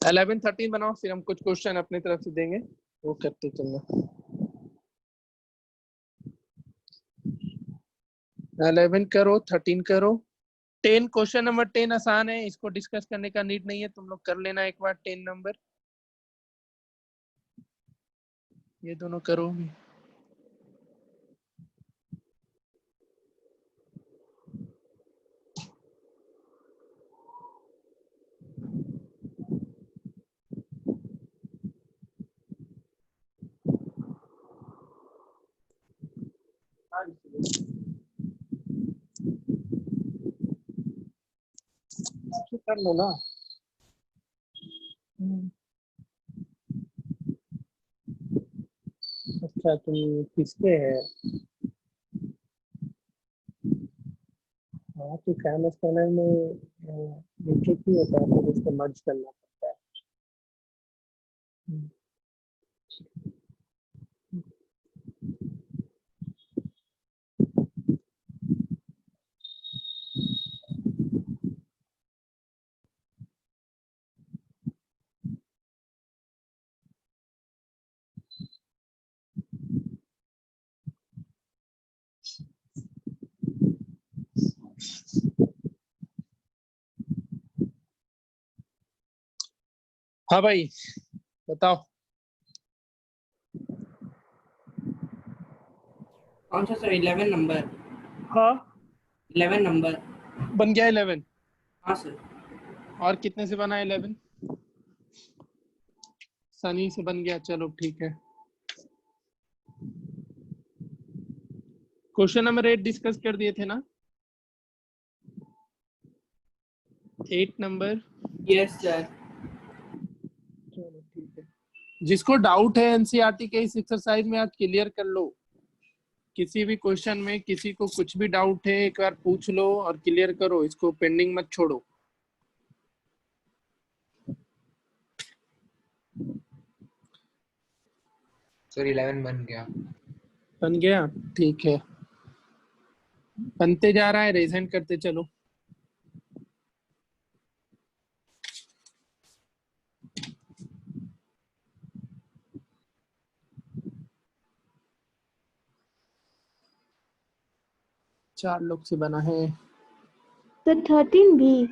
11 13 बनाओ, फिर हम कुछ क्वेश्चन अपनी तरफ से देंगे, वो करते चलना। 11 करो, 13 करो। 10 क्वेश्चन नंबर 10 आसान है, इसको डिस्कस करने का नीड नहीं है, तुम लोग कर लेना एक बार 10 नंबर। ये दोनों करो भी। कर लो ना। अच्छा, तुम किसके है? हाँ, तो कैम स्कैनर में इंट्रो की होता है, तो उसको मर्ज करना पड़ता है। हाँ भाई, बताओ। कौन सा सर? 11 नंबर। हाँ, 11 नंबर। बन गया 11। हाँ सर। और कितने से बना 11? सनी से बन गया, चलो ठीक है। क्वेश्चन नंबर 8 डिस्कस कर दिए थे ना? 8 नंबर। Yes sir. चलो ठीक है। जिसको डाउट है एनसीईआरटी के इस एक्सरसाइज में, आज क्लियर कर लो। किसी भी क्वेश्चन में किसी को कुछ भी डाउट है, एक बार पूछ लो और क्लियर करो, इसको पेंडिंग मत छोड़ो। सर 11 बन गया। बन गया, ठीक है। बनते जा रहा है, रेजेंट करते चलो। चार लोग से बना है। तो 13 भी।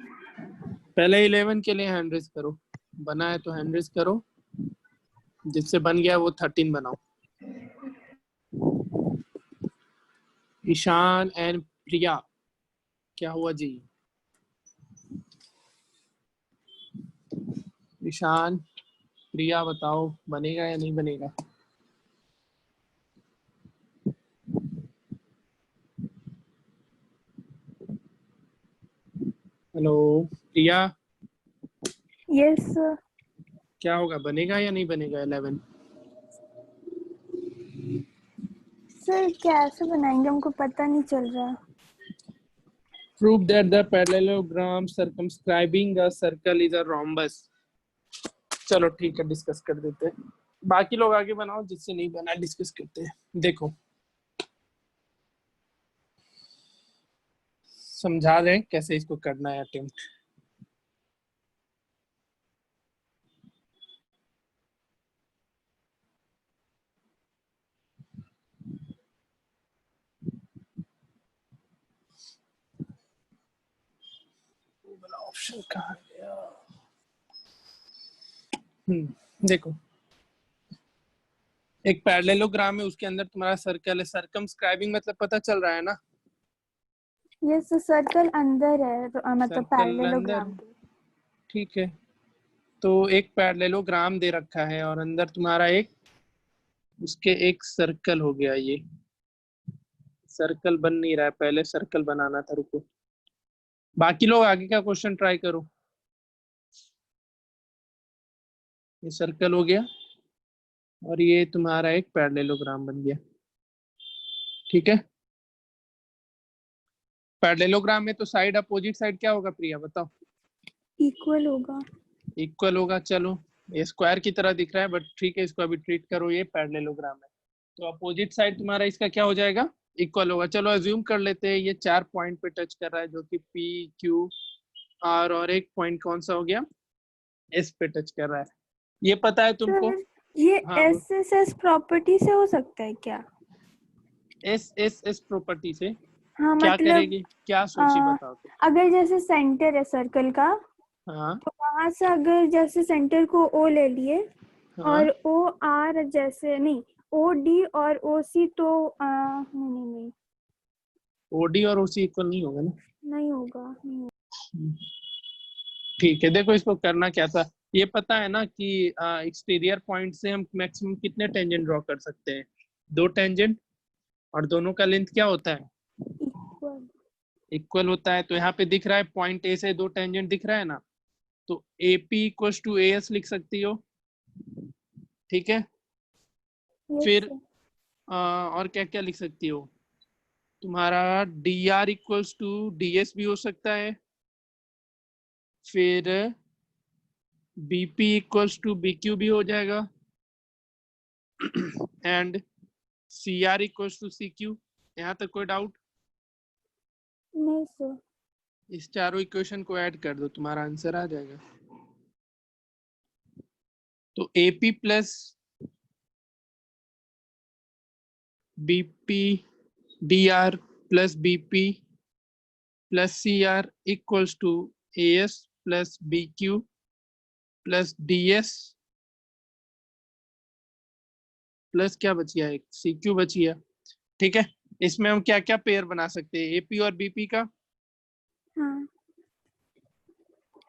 पहले 11 के लिए हैंड रेज करो, बना है तो हैंड रेज करो, जिससे बन गया वो 13 बनाओ। ईशान एंड प्रिया, क्या हुआ जी? ईशान, प्रिया बताओ, बनेगा या नहीं बनेगा? हेलो प्रिया, यस सर। क्या होगा, बनेगा या नहीं बनेगा 11? सर कैसे बनाएंगे, हमको पता नहीं चल रहा। Prove that the parallelogram circumscribing a circle is a rhombus. चलो ठीक है, डिस्कस कर देते हैं। बाकी लोग आगे बनाओ, जिससे नहीं बना डिस्कस करते हैं। देखो, समझा दें कैसे इसको करना है अटेम्प्ट। ऑप्शन कहाँ गया? देखो, एक पैरेललोग्राम है, उसके अंदर तुम्हारा सर्कल है। सर्कमस्क्राइबिंग मतलब पता चल रहा है ना? यस सर्कल अंदर है, तो मतलब पैरेललोग्राम के। ठीक है, तो एक पैरेललोग्राम दे रखा है और अंदर तुम्हारा एक, उसके एक सर्कल हो गया। ये सर्कल बन नहीं रहा है, पहले सर्कल बनाना था, रुको। बाकी लोग आगे का क्वेश्चन ट्राई करो। ये सर्कल हो गया और ये तुम्हारा एक पैरेललोग्राम बन गया, ठीक है। पैरेललोग्राम में तो साइड अपोजिट साइड क्या होगा प्रिया, बताओ? इक्वल होगा। इक्वल होगा, चलो। ये स्क्वायर की तरह दिख रहा है, बट ठीक है, इसको अभी ट्रीट करो, ये पैरेललोग्राम है, तो अपोजिट साइड तुम्हारा इसका क्या हो जाएगा? इक्वल होगा। चलो अज्यूम कर लेते हैं ये 4 पॉइंट पे टच कर रहा है, जो कि पी क्यू आर, और एक पॉइंट कौन सा हो गया? एस पे टच कर रहा है, ये पता है तुमको? सर ये हाँ, एस प्रॉपर्टी से हो सकता है क्या? एस प्रॉपर्टी से हाँ क्या मतलब करेगी, क्या सोची बताओ तो। अगर जैसे सेंटर है सर्कल का, हाँ तो वहां से अगर जैसे सेंटर को ओ ले लिए हाँ, और ओ आर जैसे नहीं, ओ डी और ओ सी तो नहीं नहीं नहीं ओडी और ओसी इक्वल नहीं होगा ना। नहीं होगा, नहीं होगा। ठीक है, देखो इसको करना क्या था, ये पता है ना कि एक्सटीरियर पॉइंट से हम मैक्सिमम कितने टेंजेंट ड्रॉ कर सकते हैं? 2 टेंजेंट, और दोनों का लेंथ क्या होता है? इक्वल। इक्वल होता है। तो यहाँ पे दिख रहा है पॉइंट ए से 2 टेंजेंट दिख रहा है ना, तो A P equal to A S लिख सकती हो, ठीक है। यस फिर सर। और क्या क्या लिख सकती हो? तुम्हारा D R equals to D S भी हो सकता है, फिर B P equals to B Q भी हो जाएगा, and C R equals to C Q. यहाँ तक कोई डाउट? नहीं सर। इस चारों इक्वेशन को ऐड कर दो, तुम्हारा आंसर आ जाएगा। तो A P plus B P D R plus B P plus C R equals to A S plus B Q plus D S plus क्या बच गया, एक सी क्यू बच गया, ठीक है। इसमें हम क्या क्या पेयर बना सकते हैं, एपी और बीपी का, हाँ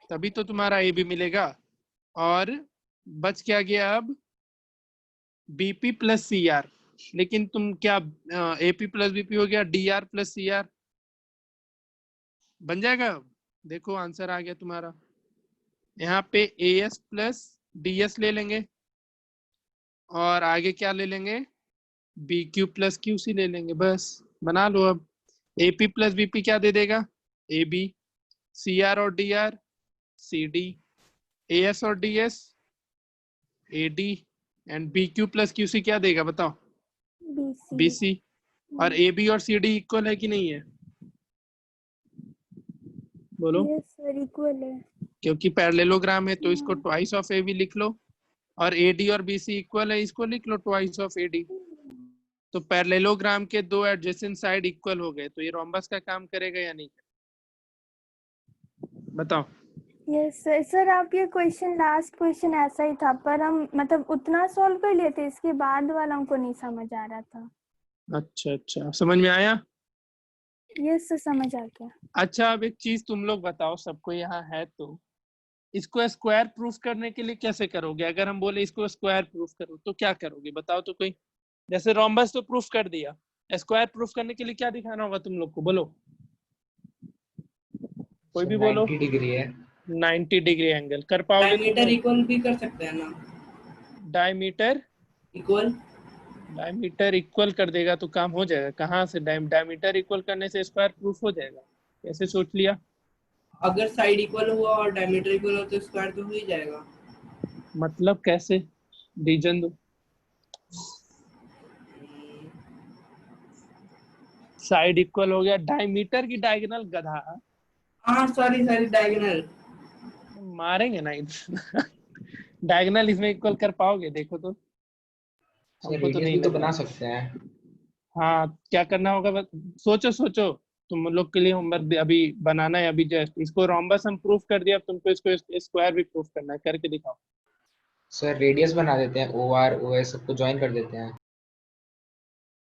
तभी तो तुम्हारा ए भी मिलेगा। और बच क्या गया अब, बीपी प्लस सी आर। लेकिन तुम क्या, एपी प्लस बीपी हो गया, D R plus C R बन जाएगा। देखो आंसर आ गया तुम्हारा। यहाँ पे A S plus D S ले लेंगे, और आगे क्या ले लेंगे, B Q plus Q C ले लेंगे, बस बना लो अब। एपी प्लस बीपी क्या दे देगा, ए बी, सी आर और D R C D, A S और D S A D, and B Q plus Q C क्या देगा बताओ, बी सी। B C. और ए बी और सी डी इक्वल है कि नहीं है, बोलो। यस सर इक्वल है। क्योंकि पैरेललोग्राम है तो इसको हाँ। ट्वाइस ऑफ ए बी लिख लो, और ए डी और बी सी इक्वल है, इसको लिख लो ट्वाइस ऑफ ए डी। तो पैरेललोग्राम के दो एडजेसेंट साइड इक्वल हो गए, तो ये रोम्बस का काम करेगा या नहीं, बताओ। Yes sir. सर आप ये क्वेश्चन लास्ट क्वेश्चन ऐसा ही था, पर हम मतलब उतना सॉल्व कर लिए थे, इसके बाद वाला हमको नहीं समझ आ रहा था। अच्छा अच्छा, समझ में आया। यस सर समझ आ गया। अच्छा, अब एक चीज तुम लोग बताओ, सबको यहाँ है तो, इसको स्क्वायर प्रूफ करने के लिए कैसे करोगे? अगर हम बोले इसको स्क्वायर प्रूफ करो तो क्या करोगे बताओ तो कोई। जैसे रोम्बस तो प्रूफ कर दिया, स्क्वायर प्रूफ करने के लिए क्या दिखाना होगा तुम लोग को, बोलो, कोई भी बोलो। 90 डिग्री है। 90 डिग्री एंगल कर पाओगे तुम डायमीटर लोग? इक्वल भी कर सकते हैं ना। Diameter, equal. डायमीटर इक्वल कर देगा तो काम हो जाएगा। कहाँ से डायमीटर इक्वल करने से स्क्वायर प्रूफ हो जाएगा, कैसे सोच लिया? अगर साइड इक्वल हुआ और डायमीटर इक्वल हो तो स्क्वायर तो हो ही जाएगा। मतलब कैसे, रीजन दो। साइड इक्वल हो गया, डायमीटर की डायगोनल गधा, हाँ सॉरी सॉरी डायगोनल। मारेंगे ना डायगोनल इसमें इक्वल कर पाओगे, देखो तो, सर हमको तो रेडियस नहीं भी तो लग रहा। बना सकते हैं। हाँ, क्या करना होगा सोचो सोचो, तुम लोग के लिए होमवर्क अभी बनाना है, अभी जस्ट इसको रोम्बस हम प्रूफ कर दिया, अब तुमको इसको स्क्वायर भी प्रूफ करना है, करके दिखाओ। सर रेडियस बना देते हैं, ओ आर ओ एस सबको ज्वाइन कर देते हैं।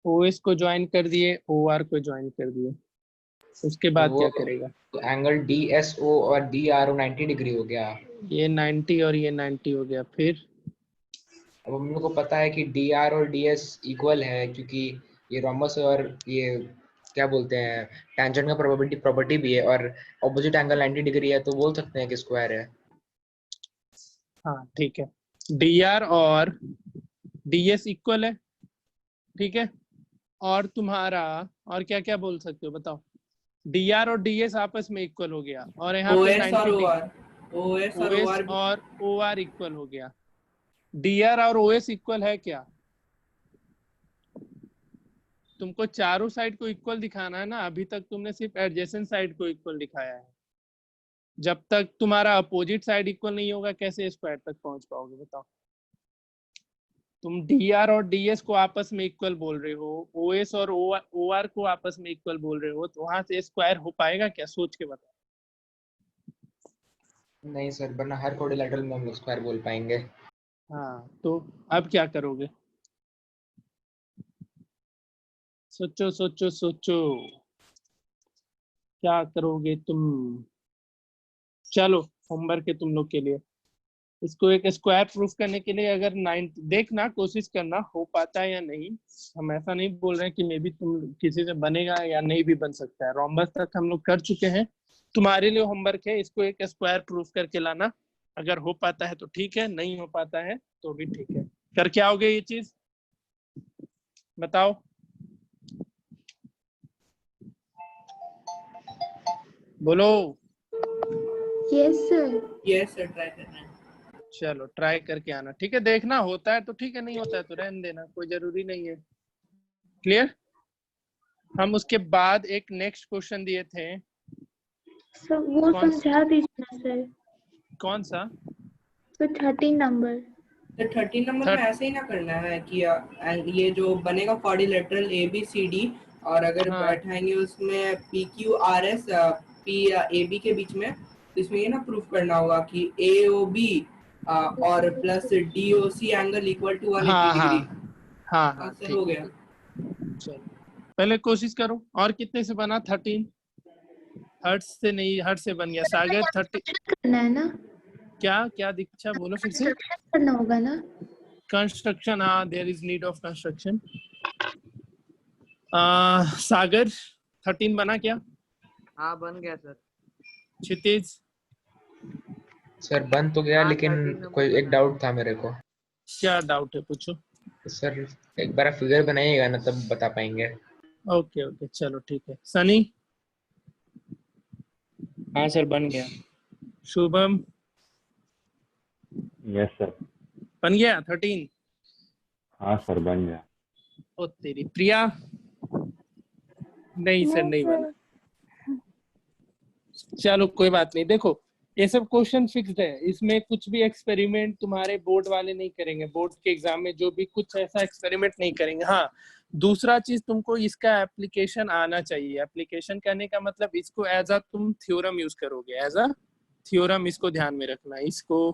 ओ एस को ज्वाइन कर दिए, ओ आर को ज्वाइन कर दिए, उसके तो बाद वो क्या करेगा? तो एंगल डी एस ओ और डी आर ओ 90 डिग्री हो गया। ये 90 और ये 90 हो गया, फिर अब हम लोग को पता है कि डी आर और डी एस इक्वल है, क्योंकि ये रोम्बस और ये क्या बोलते हैं टेंजेंट का प्रोबेबिलिटी प्रॉपर्टी भी है, और ऑपोजिट एंगल 90 डिग्री है, तो बोल सकते हैं कि स्क्वायर है। हाँ ठीक है, डी आर और डी एस इक्वल है, ठीक है। और तुम्हारा, और क्या क्या बोल सकते हो बताओ? डी आर और डी एस आपस में इक्वल हो गया, और यहाँ ओ पे एस और 90 O degree, R. O S O और ओ एस आर भी। और ओ आर इक्वल हो गया। डी आर और ओ एस इक्वल है क्या? तुमको चारों साइड को इक्वल दिखाना है ना, अभी तक तुमने सिर्फ एडजेसेंट साइड को इक्वल दिखाया है। जब तक तुम्हारा अपोजिट साइड इक्वल नहीं होगा कैसे स्क्वायर तक पहुंच पाओगे बताओ। तुम dr और ds को आपस में इक्वल बोल रहे हो, os और or को आपस में इक्वल बोल रहे हो, तो वहां से स्क्वायर हो पाएगा क्या? सोच के बताओ। नहीं सर, वरना हर क्वाड्रिलेटरल में हम लोग स्क्वायर बोल पाएंगे। हाँ, तो अब क्या करोगे? सोचो सोचो सोचो, क्या करोगे तुम? चलो होमवर्क है तुम लोग के लिए। इसको एक स्क्वायर प्रूफ करने के लिए अगर 9 देखना, कोशिश करना हो पाता है या नहीं। हम ऐसा नहीं बोल रहे हैं कि मे बी तुम किसी से बनेगा या नहीं भी बन सकता है। रोम्बस तक हम लोग कर चुके हैं, तुम्हारे लिए होमवर्क है इसको एक स्क्वायर प्रूफ करके लाना। अगर हो पाता है तो ठीक है, नहीं हो पाता है तो भी ठीक है। करके आओगे ये चीज? बताओ। बोलो। Yes sir. Yes sir, try कर रहे हैं। चलो ट्राई करके आना, ठीक है? देखना होता है तो ठीक है, नहीं होता है तो रहने देना, कोई जरूरी नहीं है। क्लियर? हम उसके बाद एक नेक्स्ट क्वेश्चन दिए थे। सर वो कौन समझा दीजिए ना सर। कौन सा? Sir 13 number. तो 13 नंबर में ऐसे ही ना करना है कि ये जो बनेगा क्वाड्रिलेटरल ABCD, और अगर हाँ। बैठाएंगे उसमें PQRS PAB के बीच में, तो इसमें ये ना प्रूफ करना होगा कि AOB और plus DOC angle equal to 180 हाँ हाँ डिग्री। हाँ हाँ ऐसे ठीक हो है। गया। चलो पहले कोशिश करो। और कितने से बना? 13 हर्ट्ज से नहीं, हर्ट्ज से बन गया। सागर 30 करना है ना? क्या क्या दीक्षा बोलो फिर से। करना होगा ना? कंस्ट्रक्शन, हाँ there is need of construction. Sagar 13 बना क्या? हाँ बन गया सर। क्षितिज? सर बन तो गया, हाँ, लेकिन 13 नंबर कोई एक बना। डाउट था मेरे को। क्या डाउट है, पूछो। सर एक बार फिगर बनाइएगा ना, तब बता पाएंगे। ओके ओके चलो ठीक है। सनी? हाँ सर बन गया। शुभम? Yes sir. बन गया 13? हाँ सर बन गया। ओ तेरी। प्रिया? नहीं सर नहीं बना। चलो कोई बात नहीं। देखो ये सब क्वेश्चन फिक्स्ड है, इसमें कुछ भी एक्सपेरिमेंट तुम्हारे बोर्ड वाले नहीं करेंगे। बोर्ड के एग्जाम में जो भी कुछ ऐसा एक्सपेरिमेंट नहीं करेंगे। हाँ, दूसरा चीज तुमको इसका एप्लीकेशन आना चाहिए। एप्लीकेशन करने का मतलब इसको एज अ तुम थ्योरम यूज करोगे, एज अ थ्योरम इसको ध्यान में रखना। इसको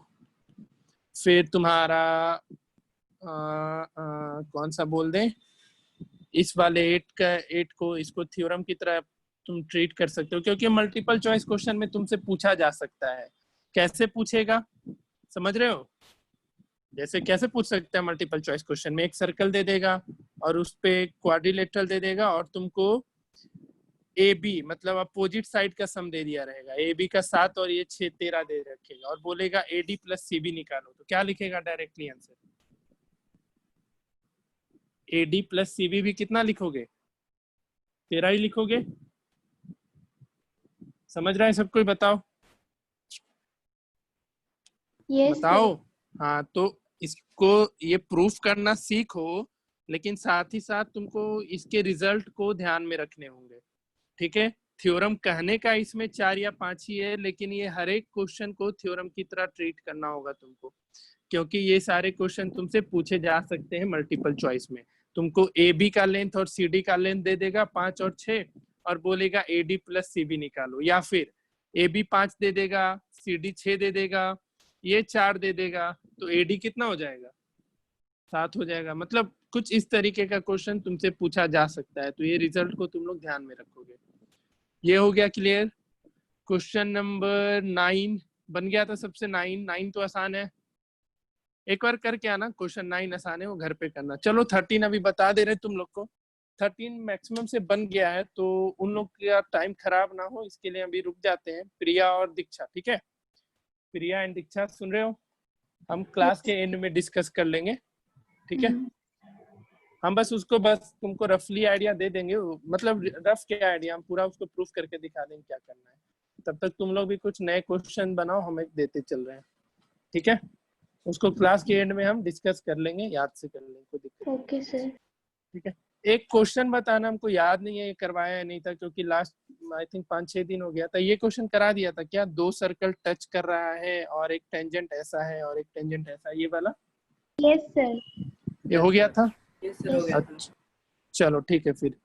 फिर तुम्हारा कौन सा बोल दें, इस वाले 8 को इसको थ्योरम की तरह तुम ट्रीट कर सकते हो, क्योंकि मल्टीपल चॉइस क्वेश्चन में तुमसे पूछा जा सकता है। कैसे पूछेगा समझ रहे हो? जैसे कैसे पूछ सकते हैं मल्टीपल चॉइस क्वेश्चन में, एक सर्कल दे देगा और उस पे क्वाड्रिलेटरल दे देगा और तुमको AB मतलब अपोजिट साइड का सम दे दिया रहेगा। AB का 7 और ये 6 13 दे रखेगा और बोलेगा AD + CB निकालो। तो क्या लिखेगा डायरेक्टली आंसर? AD + CB भी कितना लिखोगे? 13 ही लिखोगे। समझ रहा है सब कोई? बताओ। यस बताओ। हाँ, तो इसको ये प्रूफ करना सीखो, लेकिन साथ ही साथ तुमको इसके रिजल्ट को ध्यान में रखने होंगे। ठीक है? थ्योरम कहने का इसमें 4 या 5 ही है, लेकिन ये हर एक क्वेश्चन को थ्योरम की तरह ट्रीट करना होगा तुमको, क्योंकि ये सारे क्वेश्चन तुमसे पूछे जा सकते हैं मल्टीपल चॉइस में। तुमको AB का लेंथ और CD का लेंथ दे देगा 5 और 6 और बोलेगा AD + CB निकालो, या फिर AB 5 दे देगा, CD 6 दे देगा, ये 4 दे देगा, तो AD कितना हो जाएगा? 7 हो जाएगा। मतलब कुछ इस तरीके का क्वेश्चन तुमसे पूछा जा सकता है, तो ये रिजल्ट को तुम लोग ध्यान में रखोगे। ये हो गया क्लियर? क्वेश्चन नंबर 9 बन गया था सबसे। 9 तो आसान है, एक बार करके आना। क्वेश्चन 9 आसान है, वो घर पे करना। चलो 13 अभी बता दे रहे तुम लोग को। 13 मैक्सिमम से बन गया है, तो उन लोग का टाइम खराब ना हो इसके लिए अभी रुक जाते हैं। प्रिया और दीक्षा, ठीक है? प्रिया एंड दीक्षा सुन रहे हो? हम क्लास के एंड में डिस्कस कर लेंगे, ठीक है? हम बस तुमको रफली आइडिया दे देंगे, मतलब रफ के आइडिया, हम पूरा उसको प्रूफ करके दिखा देंगे क्या करना है। तब तक तुम लोग भी कुछ नए क्वेश्चन बनाओ, हम एक देते चल रहे हैं, ठीक है? उसको क्लास के एंड में हम डिस्कस कर लेंगे, याद से कर लेंगे, कोई दिक्कत नहीं। Okay sir. ठीक है? एक क्वेश्चन बताना, हमको याद नहीं है ये करवाया नहीं था क्योंकि लास्ट आई थिंक 5-6 दिन हो गया था। ये क्वेश्चन करा दिया था क्या? 2 सर्कल टच कर रहा है और एक टेंजेंट ऐसा है और एक टेंजेंट ऐसा, ये वाला यस सर। ये हो गया था। यस सर, हो गया था। अच्छा चलो ठीक है फिर।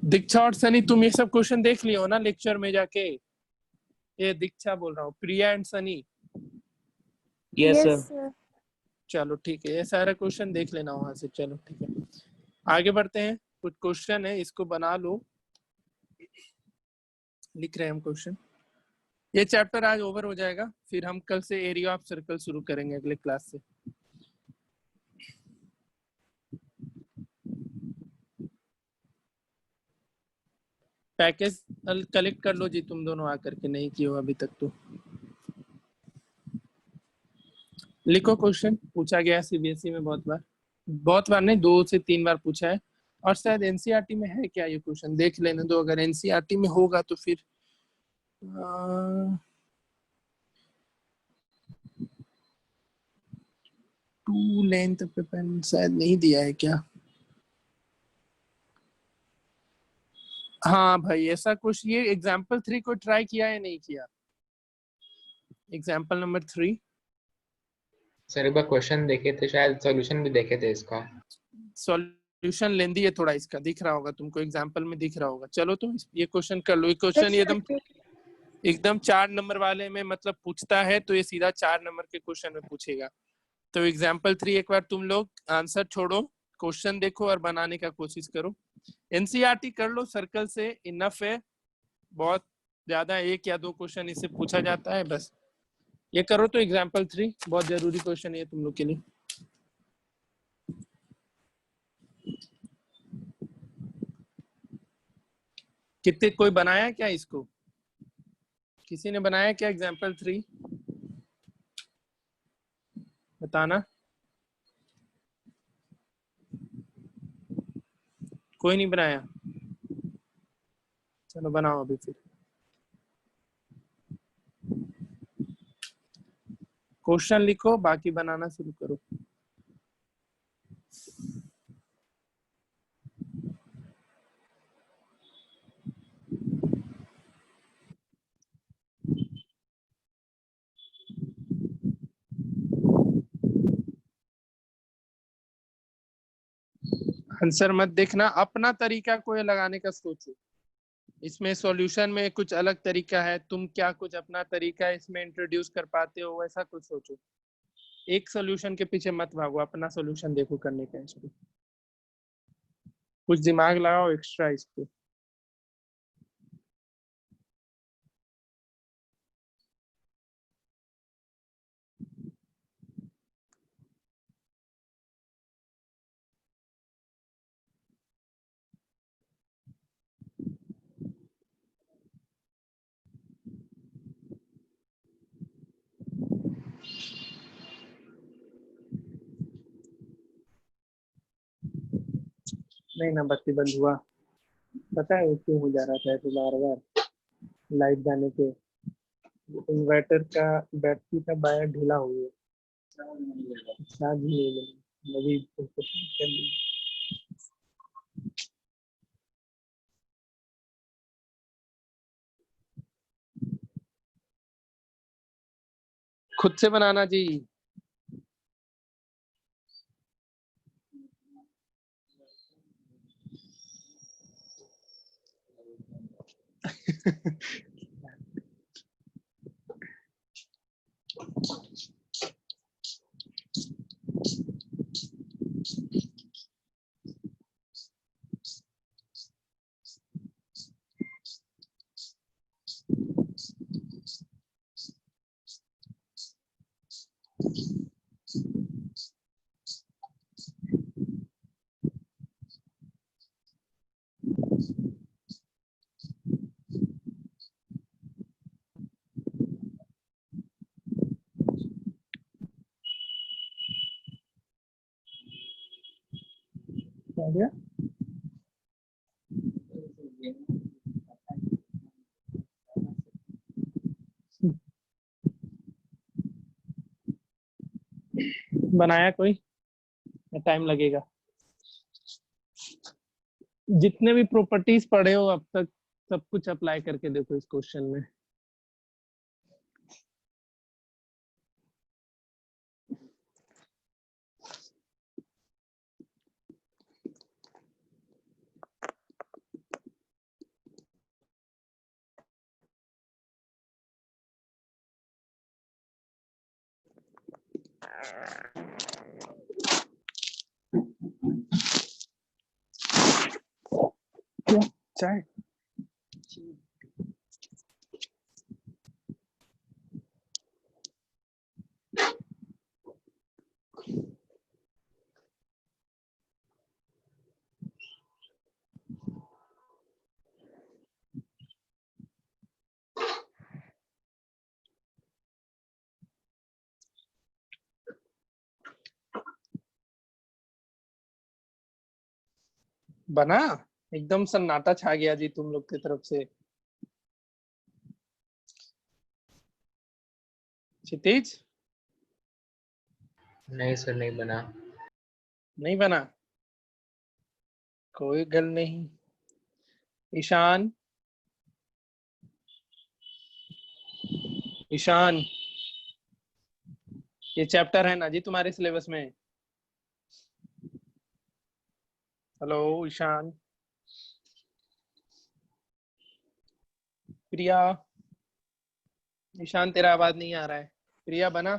दीक्षा और सनी तुम ये सब क्वेश्चन देख लियो ना लेक्चर में जाके? ये दीक्षा बोल रहा हूँ, Priya and Sunny. Yes yes sir. Sir. चलो ठीक है, ये सारा क्वेश्चन देख लेना वहां से। चलो ठीक है, आगे बढ़ते हैं। कुछ क्वेश्चन है, इसको बना लो। लिख रहे हैं हम क्वेश्चन। ये चैप्टर आज ओवर हो जाएगा, फिर हम कल से एरिया ऑफ सर्कल शुरू करेंगे अगले क्लास से। पैकेज कलेक्ट कर लो जी तुम दोनों आकर के, नहीं किए हो अभी तक तो। लिखो, क्वेश्चन पूछा गया सीबीएसई में बहुत बार नहीं, 2 से 3 बार पूछा है। और शायद एनसीईआरटी में है क्या ये क्वेश्चन, देख लेने दो। अगर एनसीईआरटी में होगा तो फिर टू लेंथ पे पेन शायद नहीं दिया है क्या? हाँ भाई, ऐसा कुछ। ये एग्जाम्पल 3 को ट्राई किया या नहीं किया? एग्जाम्पल नंबर 3 सर एक बार क्वेश्चन देखे थे, शायद सॉल्यूशन भी देखे थे इसका। सॉल्यूशन लेंदी है थोड़ा, इसका दिख रहा होगा तुमको, एग्जाम्पल में दिख रहा होगा। चलो तो ये क्वेश्चन कर लो। ये क्वेश्चन एकदम 4 नंबर वाले में मतलब पूछता है, तो ये सीधा 4 नंबर के क्वेश्चन में पूछेगा। तो एग्जाम्पल 3 एक बार तुम लोग आंसर छोड़ो, क्वेश्चन देखो और बनाने का कोशिश करो। एनसीईआरटी कर लो, सर्कल से इनफ है, बहुत ज्यादा 1 या 2 क्वेश्चन इससे पूछा जाता है बस। ये करो तो एग्जाम्पल 3 बहुत जरूरी क्वेश्चन है तुम लोग के लिए। कितने कोई बनाया क्या इसको? किसी ने बनाया क्या एग्जाम्पल 3? बताना। कोई नहीं बनाया? चलो बनाओ अभी फिर। क्वेश्चन लिखो, बाकी बनाना शुरू करो। आंसर मत देखना, अपना तरीका कोई लगाने का सोचो। इसमें सॉल्यूशन में कुछ अलग तरीका है, तुम क्या कुछ अपना तरीका इसमें इंट्रोड्यूस कर पाते हो, वैसा कुछ सोचो। एक सॉल्यूशन के पीछे मत भागो, अपना सॉल्यूशन देखो करने का। इसको कुछ दिमाग लगाओ एक्स्ट्रा इस पे। नहीं ना, बत्ती बंद हुआ। पता है वो क्यों हो जा रहा था ऐसे बार बार? लाइट जाने के इन्वर्टर का बैटरी का वायर ढीला हो गया, चार्ज ही नहीं लगी। अभी उसको ठीक कर दिया। खुद से बनाना जी। क्या गया? बनाया कोई? टाइम लगेगा? जितने भी प्रॉपर्टीज पढ़े हो अब तक सब कुछ अप्लाई करके देखो इस क्वेश्चन में। क्या चाय? बना? एकदम सन्नाटा छा गया जी तुम लोग की तरफ से। क्षितिज नहीं सर, नहीं बना। नहीं बना, कोई गल नहीं। ईशान, ईशान ये चैप्टर है ना जी तुम्हारे सिलेबस में? हेलो ईशान। प्रिया, ईशान तेरा आवाज नहीं आ रहा है। प्रिया बना?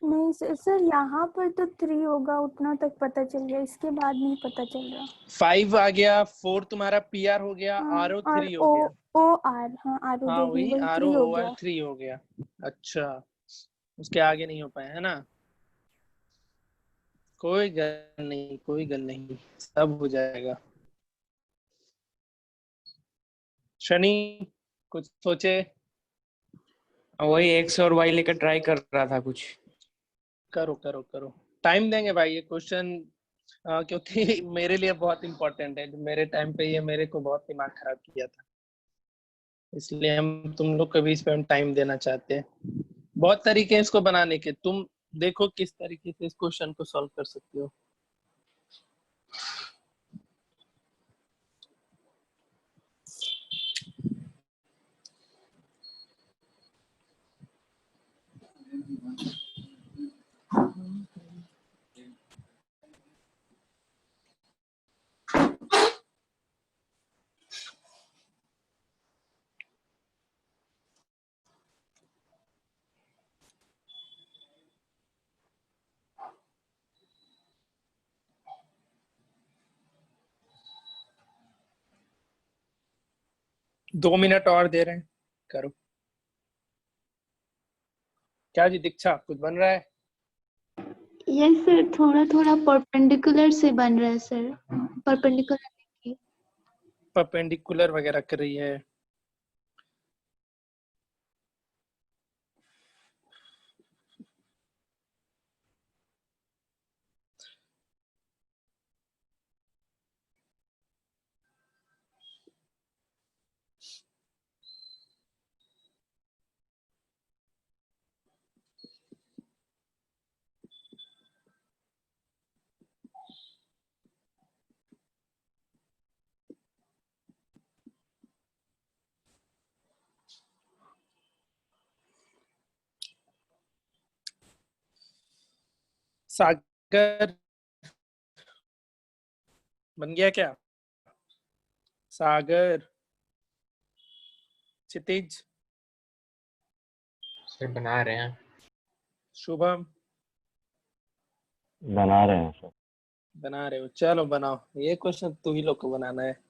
नहीं सर यहाँ पर तो 3 होगा, उतना तक पता चल गया, इसके बाद नहीं पता चल रहा। 5 आ गया, 4 तुम्हारा पीआर हो गया, हाँ, आर ओ और 3 हो गया। ओ आर, हाँ आर ओ हाँ जो भी वही वही आर 3 हो ओ आर गया। 3 हो गया। अच्छा, उसके आगे नहीं हो पाया है ना? कोई गल नहीं, कोई गल नहीं, सब हो जाएगा। शनि कुछ सोचे? वही एक्स और वाई लेकर ट्राई कर रहा था कुछ। करो करो करो, टाइम देंगे भाई ये क्वेश्चन क्योंकि मेरे लिए बहुत इंपॉर्टेंट है। मेरे टाइम पे ये मेरे को बहुत दिमाग खराब किया था, इसलिए हम तुम लोग को भी इस पे हम टाइम देना चाहते हैं। बहुत तरीके हैं इसको बनाने के, तुम देखो किस तरीके से इस क्वेश्चन को सॉल्व कर सकते हो। दो मिनट और दे रहे हैं, करो। क्या जी दीक्षा, कुछ बन रहा है? यस सर, थोड़ा थोड़ा परपेंडिकुलर से बन रहा है सर। परपेंडिकुलर। परपेंडिकुलर वगैरह कर रही है? सागर बन गया क्या? सागर, क्षितिज, सर बना रहे हैं। शुभम बना रहे हैं सर। बना रहे हो? चलो बनाओ, ये क्वेश्चन तू ही लोग को बनाना है।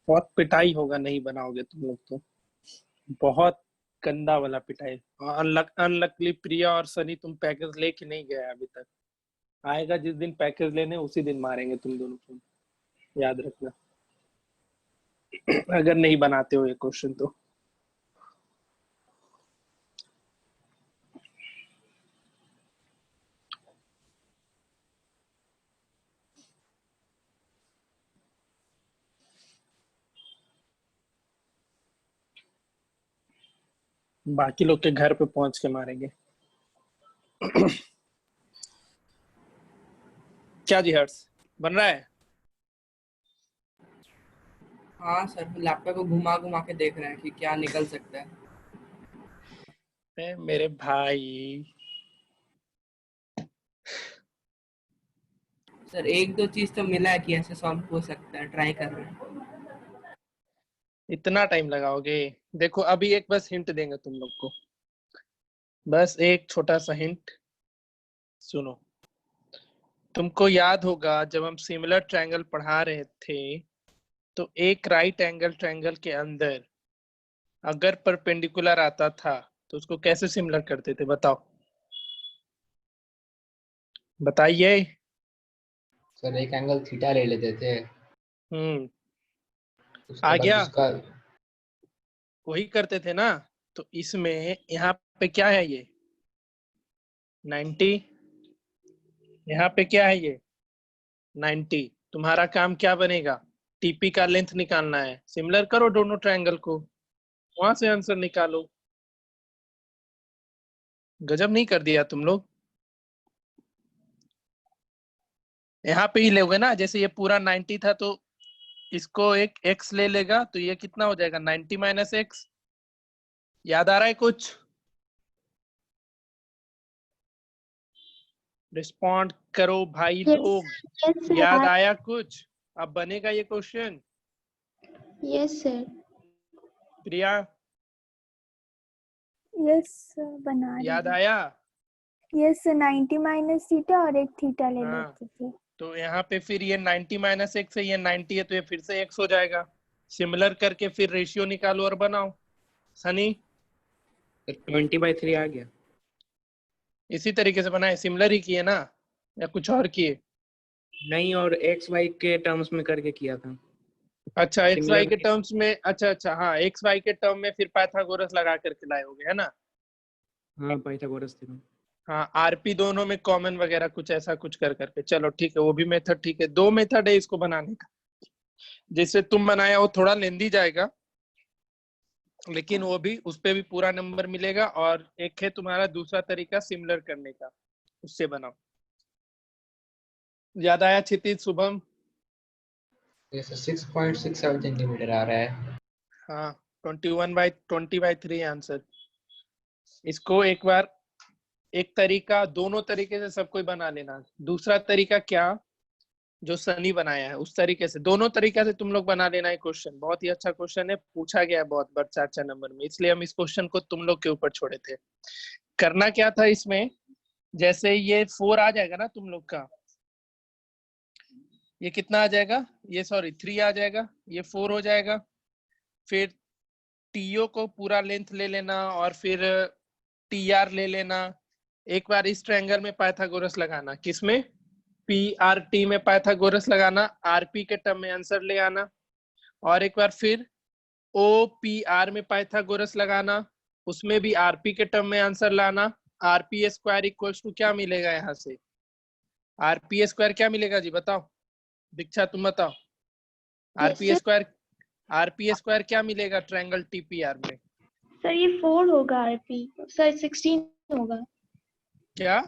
बहुत पिटाई होगा नहीं बनाओगे तुम लोग तो, बहुत गंदा वाला पिटाई। अनलकली प्रिया और सनी तुम पैकेज लेके नहीं गए अभी तक। आएगा जिस दिन पैकेज लेने उसी दिन मारेंगे तुम दोनों को, याद रखना। अगर नहीं बनाते हो ये क्वेश्चन तो। बाकी लोग के घर पे पहुंच के मारेंगे। क्या जी हर्ष, बन रहा है? हाँ सर, लैपटॉप को घुमा घुमा के देख रहे हैं कि क्या निकल सकता है। मेरे भाई सर एक दो चीज तो मिला है कि ऐसे सॉल्व हो सकता है, ट्राई कर रहे हैं। इतना टाइम लगाओगे? देखो अभी एक बस हिंट देंगे तुम लोग को, बस एक छोटा सा हिंट सुनो। तुमको याद होगा जब हम सिमिलर ट्रायंगल पढ़ा रहे थे तो एक राइट एंगल ट्रायंगल के अंदर अगर परपेंडिकुलर आता था तो उसको कैसे सिमिलर करते थे? बताओ, बताइए। सर एक एंगल थीटा ले लेते थे, उसके आ बाद गया, उसका वही करते थे ना। तो इसमें यहाँ पे क्या है, ये 90, यहाँ पे क्या है ये 90। तुम्हारा काम क्या बनेगा? टीपी का लेंथ निकालना है, सिमिलर करो दोनों ट्रायंगल को, वहां से आंसर निकालो। गजब नहीं कर दिया तुम लोग? यहाँ पे ही लोगे ना, जैसे ये पूरा 90 था तो इसको एक x ले लेगा तो ये कितना हो जाएगा 90 माइनस एक्स। याद आ रहा है कुछ? रिस्पॉन्ड करो भाई लोग, यस सर। याद आया कुछ? अब बनेगा ये क्वेश्चन? Yes sir. प्रिया यस बना रही याद हूँ। आया? यस 90 माइनस थीटा और एक थीटा ले हाँ, लेते थे। तो यहाँ पे फिर ये 90 माइनस एक्स है, ये 90 है तो ये फिर से x हो जाएगा। सिमिलर करके फिर रेशियो निकालो और बनाओ। सनी 20/3 आ गया। इसी तरीके से बनाए, सिमिलर ही किए ना या कुछ और किए? नहीं, और एक्स वाई के टर्म्स में करके किया था। अच्छा एक्स वाई Similar के टर्म्स में, अच्छा हाँ, एक्स वाई के टर्म में फिर पाइथागोरस लगा करके लाए होगे, है ना? हाँ, पाइथागोरस थे। हाँ, आरपी दोनों में कॉमन वगैरह कुछ ऐसा कुछ कर करके। चलो ठीक है, वो भी मेथड ठीक है। दो मेथड है इसको बनाने का, जैसे तुम बनाया वो थोड़ा लेंदी जाएगा लेकिन वो भी, उस पे भी पूरा नंबर मिलेगा। और एक है तुम्हारा दूसरा तरीका सिमिलर करने का, उससे बनाओ। याद आया क्षितिज, शुभम? ये 6.67 सेंटीमीटर आ रहा है। हाँ, 20/3 आंसर। इसको एक बार, एक तरीका, दोनों तरीके से सब कोई बना लेना। दूसरा तरीका क्या, जो सनी बनाया है उस तरीके से, दोनों तरीका से तुम लोग बना लेना है क्वेश्चन। बहुत ही अच्छा क्वेश्चन है, पूछा गया है बहुत बार 4 नंबर में, इसलिए हम इस क्वेश्चन को तुम लोग के ऊपर छोड़े थे। करना क्या था इसमें, जैसे ये 4 आ जाएगा ना तुम लोग का, ये कितना आ जाएगा, ये सॉरी 3 आ जाएगा, ये 4 हो जाएगा। फिर टीओ को पूरा लेंथ ले लेना और फिर टीआर ले लेना। एक बार इस ट्रायंगल में पाइथागोरस लगाना, किसमें? पीआरटी में पाइथागोरस लगाना, आरपी के टर्म में आंसर ले आना। और एक बार फिर ओ पी आर में पाइथागोरस लगाना, उसमें भी आरपी के टर्म में आंसर लाना। आरपी स्क्वायर इक्वल्स टू क्या मिलेगा यहाँ से? आरपी स्क्वायर क्या मिलेगा जी, बताओ। दीक्षा तुम बताओ, आरपी स्क्वायर क्या मिलेगा ट्रायंगल टीपीआर में? सर ये 4 होगा आरपी, सर 16 होगा। क्या?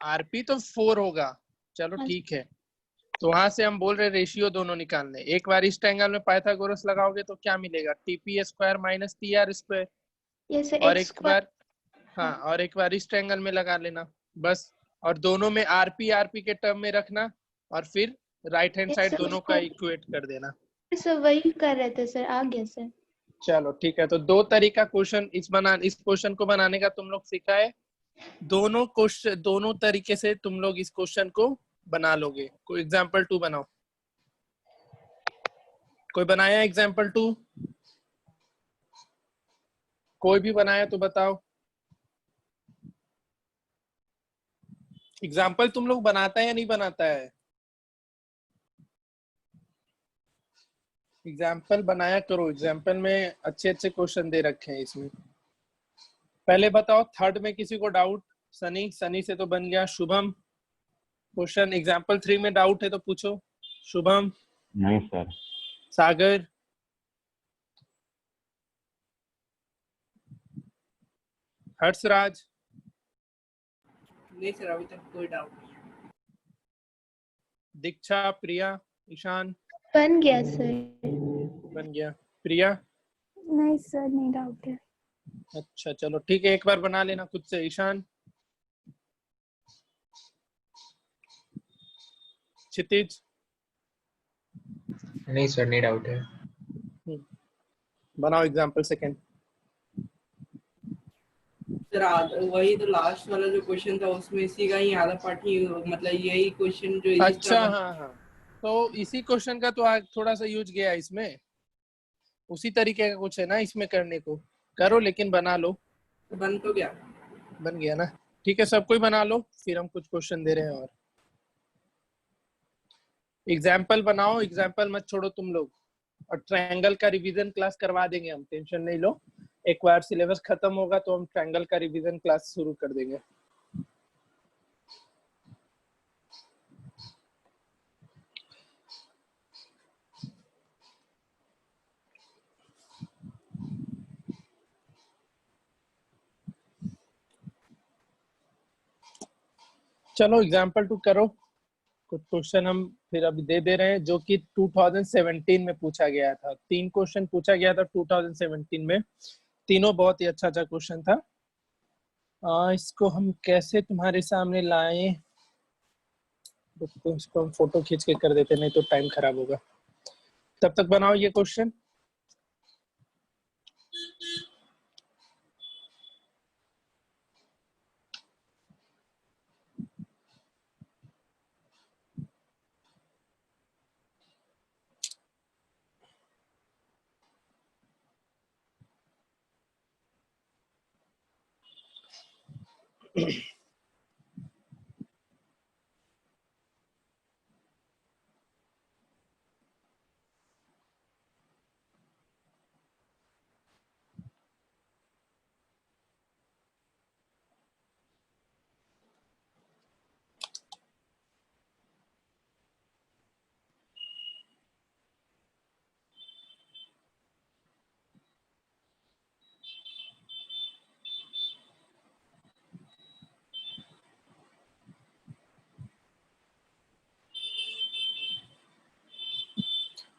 आरपी तो 4 होगा, चलो हाँ। ठीक है। तो वहां से हम बोल रहे रेशियो दोनों निकालने। एक बार इस ट्रायंगल में पाइथागोरस लगाओगे तो क्या मिलेगा? TP square minus TR square. ये सर और एक्स एक स्क्वायर। बार, हाँ, और एक बार इस ट्रायंगल में लगा लेना बस। और दोनों में आरपी के टर्म में रखना और फिर राइट हैंड साइड दोनों का इक्वेट कर देना। सर वही कर रहे थे सर, आ गया सर। चलो ठीक है, तो दो तरीका क्वेश्चन इस क्वेश्चन को बनाने का तुम लोग सीखा है। दोनों क्वेश्चन, दोनों तरीके से तुम लोग इस क्वेश्चन को बना लोगे। कोई एग्जाम्पल 2 बनाओ। कोई बनाया एग्जाम्पल 2? कोई भी बनाया तो बताओ। एग्जाम्पल तुम लोग बनाता है या नहीं बनाता है? एग्जाम्पल बनाया करो, एग्जाम्पल में अच्छे अच्छे क्वेश्चन दे रखे हैं इसमें। पहले बताओ थर्ड में किसी को डाउट? सनी, सनी से तो बन गया। शुभम, क्वेश्चन एग्जाम्पल 3 में डाउट है तो पूछो। शुभम। नहीं सर। सागर, हर्षराज, नहीं सर, अभी तक कोई डाउट नहीं। दीक्षा, प्रिया, ईशान? बन गया सर। बन गया। प्रिया? नहीं सर, नहीं डाउट है। अच्छा चलो ठीक है, एक बार बना लेना खुद से। ईशान? क्षितिज? नहीं सर, नहीं डाउट है। बनाओ एग्जाम्पल सेकंड। सर वही तो लास्ट वाला जो क्वेश्चन था उसमें इसी का ही आधा पार्ट ही, मतलब यही क्वेश्चन जो इस अच्छा तरह हाँ हाँ, तो इसी क्वेश्चन का तो आज थोड़ा सा यूज गया इसमें, उसी तरीके का कुछ है ना इसमें करने को। करो लेकिन बना लो। बन तो गया। बन गया ना? ठीक है, सब कोई बना लो, फिर हम कुछ क्वेश्चन दे रहे हैं। और एग्जाम्पल बनाओ, एग्जाम्पल मत छोड़ो तुम लोग। और ट्रायंगल का रिवीजन क्लास करवा देंगे हम, टेंशन नहीं लो। एक बार सिलेबस खत्म होगा तो हम ट्रायंगल का रिवीजन क्लास शुरू कर देंगे। चलो एग्जाम्पल 2 करो। कुछ क्वेश्चन हम फिर अभी दे रहे हैं जो कि 2017 में पूछा गया था। 3 क्वेश्चन पूछा गया था 2017 में, तीनों बहुत ही अच्छा अच्छा क्वेश्चन था। इसको हम कैसे तुम्हारे सामने लाएं? तो इसको हम फोटो खींच के कर देते, नहीं तो टाइम खराब होगा। तब तक बनाओ ये क्वेश्चन।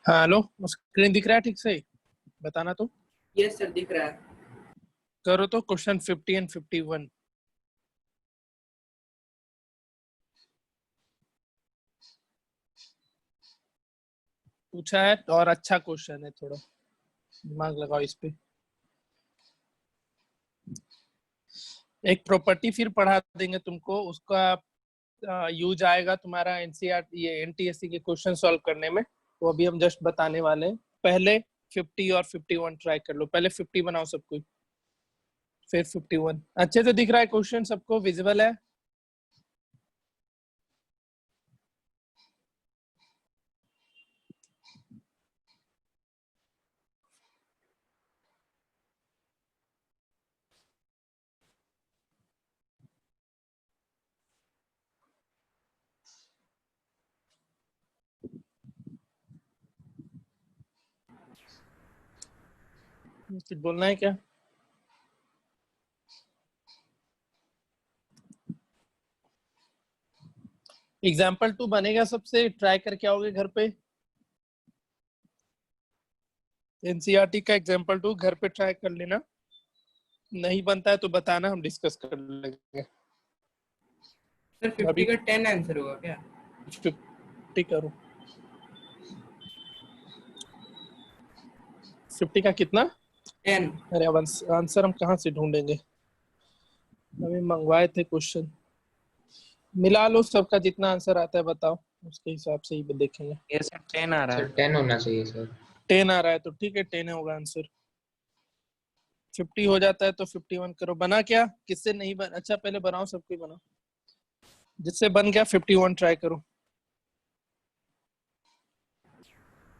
हाँ हेलो, स्क्रीन दिख रहा है ठीक से? बताना तो। यस सर, दिख रहा है। करो तो क्वेश्चन 50 एंड 51। पूछा है और अच्छा क्वेश्चन है, थोड़ा दिमाग लगाओ इस पे। एक प्रॉपर्टी फिर पढ़ा देंगे तुमको, उसका यूज आएगा तुम्हारा एनसीईआरटी ये एनटीएससी के क्वेश्चन सॉल्व करने में। वो अभी हम जस्ट बताने वाले हैं। पहले 50 और 51 ट्राई कर लो। पहले 50 बनाओ सब कोई, फिर 51। अच्छे से दिख रहा है क्वेश्चन? सबको विजिबल है? कुछ बोलना है क्या? एग्जाम्पल 2 बनेगा सबसे, ट्राई करके आओगे घर पे। एनसीईआरटी का एग्जाम्पल 2 घर पे ट्राई कर लेना। नहीं बनता है तो बताना, हम डिस्कस कर लेंगे। सर 50 का 10 आंसर होगा क्या? 50 करो। 50 का कितना? 10। अरे अब आंसर हम कहाँ से ढूंढेंगे? अभी मंगवाए थे क्वेश्चन। मिला लो सबका, जितना आंसर आता है बताओ, उसके हिसाब से ही देखेंगे। ये सर 10 आ रहा सर है। 10 होना चाहिए सर। 10 आ रहा है तो ठीक है, 10 होगा आंसर। 50 हो जाता है तो 51 करो। बना क्या? किससे नहीं बन? अच्छा पहले बनाओ, सबको बनाओ। जिससे बन गया 51 ट्राई करो।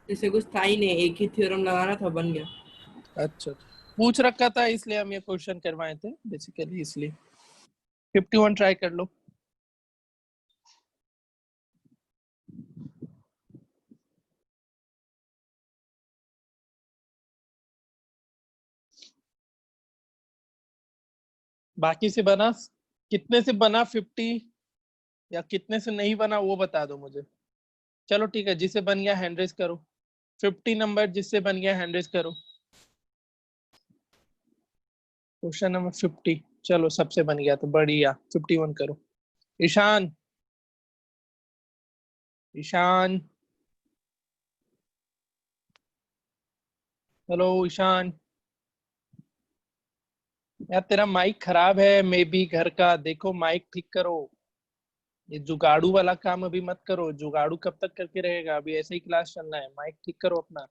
इससे कुछ था ही नहीं, एक ही थ्योरम लगाना था, बन गया। अच्छा, पूछ रखा था इसलिए हम ये क्वेश्चन करवाए थे बेसिकली, इसलिए 51 ट्राई कर लो। बाकी से बना, कितने से बना 50 या कितने से नहीं बना वो बता दो मुझे। चलो ठीक है, जिसे बन गया हैंड रेज करो। 50 नंबर जिससे बन गया हैंड रेज करो। क्वेश्चन नंबर 50, चलो सबसे बन गया तो बढ़िया। 51 करो। ईशान, ईशान, हेलो ईशान। यार तेरा माइक खराब है, मे बी घर का, देखो माइक ठीक करो। ये जुगाड़ू वाला काम अभी मत करो, जुगाड़ू कब तक करके रहेगा, अभी ऐसे ही क्लास चलना है। माइक ठीक करो अपना,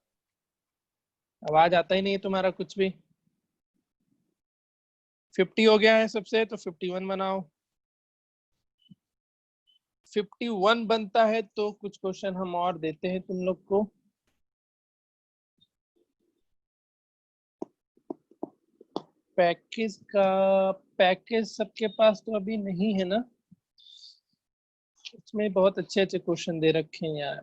आवाज आता ही नहीं है तुम्हारा कुछ भी। 50 हो गया है सबसे, तो 51 बनाओ। 51 बनता है तो कुछ क्वेश्चन हम और देते हैं तुम लोग को। पैकेज का, पैकेज सबके पास तो अभी नहीं है ना, इसमें बहुत अच्छे अच्छे क्वेश्चन दे रखे हैं यार।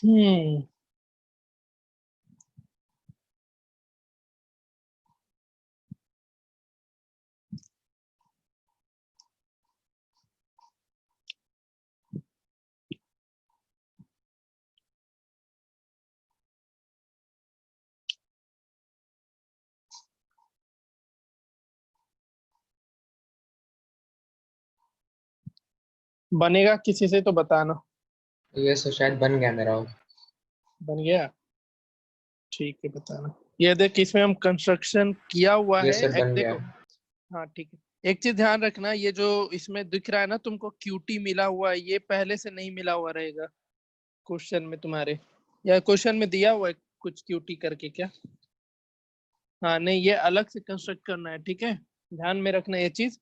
हम्म, बनेगा किसी से तो बताना। ये तो शायद बन गया मेरा। बन गया, ठीक है बताना। ये देख, इसमें हम कंस्ट्रक्शन किया हुआ ये है, सर एक बन गया। देखो। हाँ ठीक है, एक चीज ध्यान रखना, ये जो इसमें दिख रहा है ना तुमको क्यूटी मिला हुआ है, ये पहले से नहीं मिला हुआ रहेगा क्वेश्चन में तुम्हारे, या क्वेश्चन में दिया हुआ है कुछ क्यूटी करके क्या। हाँ नहीं, ये अलग से कंस्ट्रक्ट करना है, ठीक है, ध्यान में रखना ये चीज।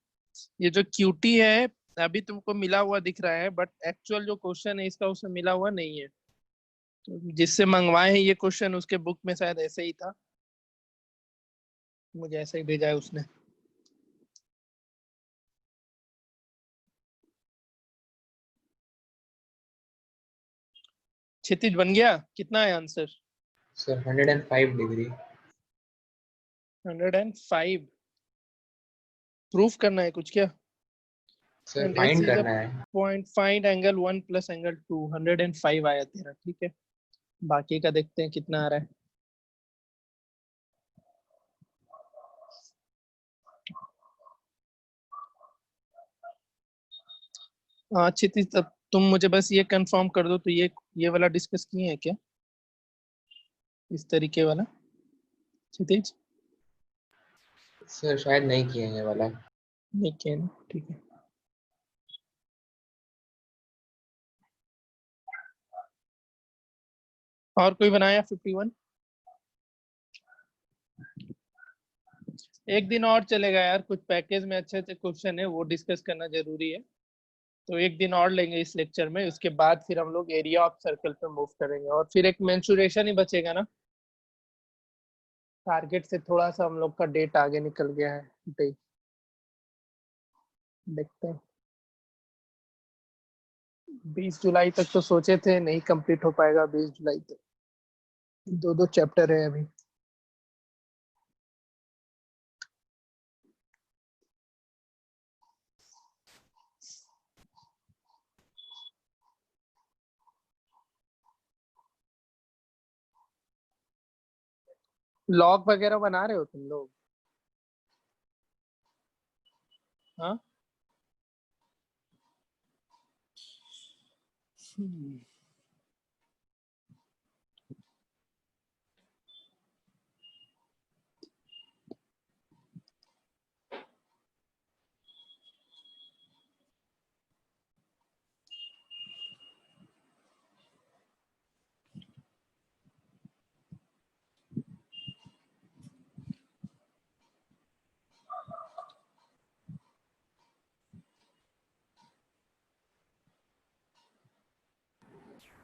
ये जो क्यूटी है अभी तुमको मिला हुआ दिख रहा है, बट एक्चुअल जो क्वेश्चन है इसका उसमें मिला हुआ नहीं है। तो जिससे मंगवाए हैं ये क्वेश्चन, उसके बुक में शायद ऐसे ही था, मुझे ऐसे ही भेजा है उसने। क्षितिज बन गया, कितना है आंसर? Sir 105 degree. 105 प्रूफ करना है कुछ क्या? Sir and S find is a करना है। Point, find angle 1 plus angle 2। 105 आया तेरा, ठीक है। बाकी का देखते हैं कितना आ रहा है। हाँ क्षितिज, तब तुम मुझे बस ये कंफर्म कर दो, तो ये वाला डिस्कस किए हैं क्या, इस तरीके वाला क्षितिज? सर शायद नहीं किए हैं ये वाला। नहीं किए ना, ठीक है। और कोई बनाया 51? एक दिन और चलेगा यार, कुछ पैकेज में अच्छे अच्छे क्वेश्चन है, वो डिस्कस करना जरूरी है। तो एक दिन और लेंगे इस लेक्चर में, उसके बाद फिर हम लोग एरिया ऑफ सर्कल पे मूव करेंगे, और फिर एक मेंसुरेशन ही बचेगा ना। टारगेट से थोड़ा सा हम लोग का डेट आगे निकल गया है, देखते हैं। 20 जुलाई तक तो सोचे थे, नहीं कंप्लीट हो पाएगा 20 जुलाई तक। दो दो चैप्टर है अभी। लॉग वगैरह बना रहे हो तुम लोग? हाँ।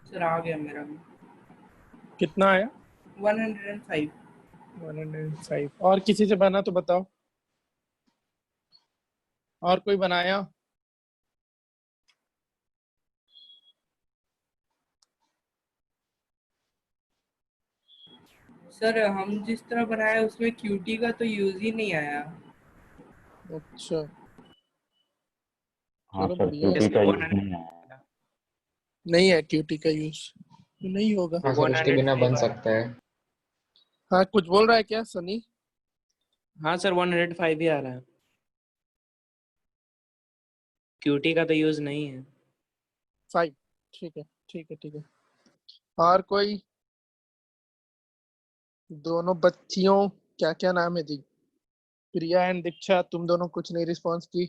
सर आ गया मेरा भी। कितना आया? 105। 105। और किसी से बना तो बताओ, और कोई बनाया? सर हम जिस तरह बनाया उसमें QT का तो यूज ही नहीं आया। अच्छा, हाँ चलो सर, बढ़िया है। क्यूटी का यूज 100 नहीं है। नहीं है क्यूटी का यूज, तो नहीं होगा। हाँ सर, उसके बिना 105 बन आ रहा है। सकता है। हाँ, कुछ बोल रहा है क्या सनी? हाँ सर 105 ही आ रहा है, क्यूटी का तो यूज नहीं है। 5। ठीक है, ठीक है, ठीक है। और कोई? दोनों बच्चियों, क्या क्या नाम है जी? प्रिया एंड दीक्षा, तुम दोनों कुछ नहीं रिस्पॉन्स की।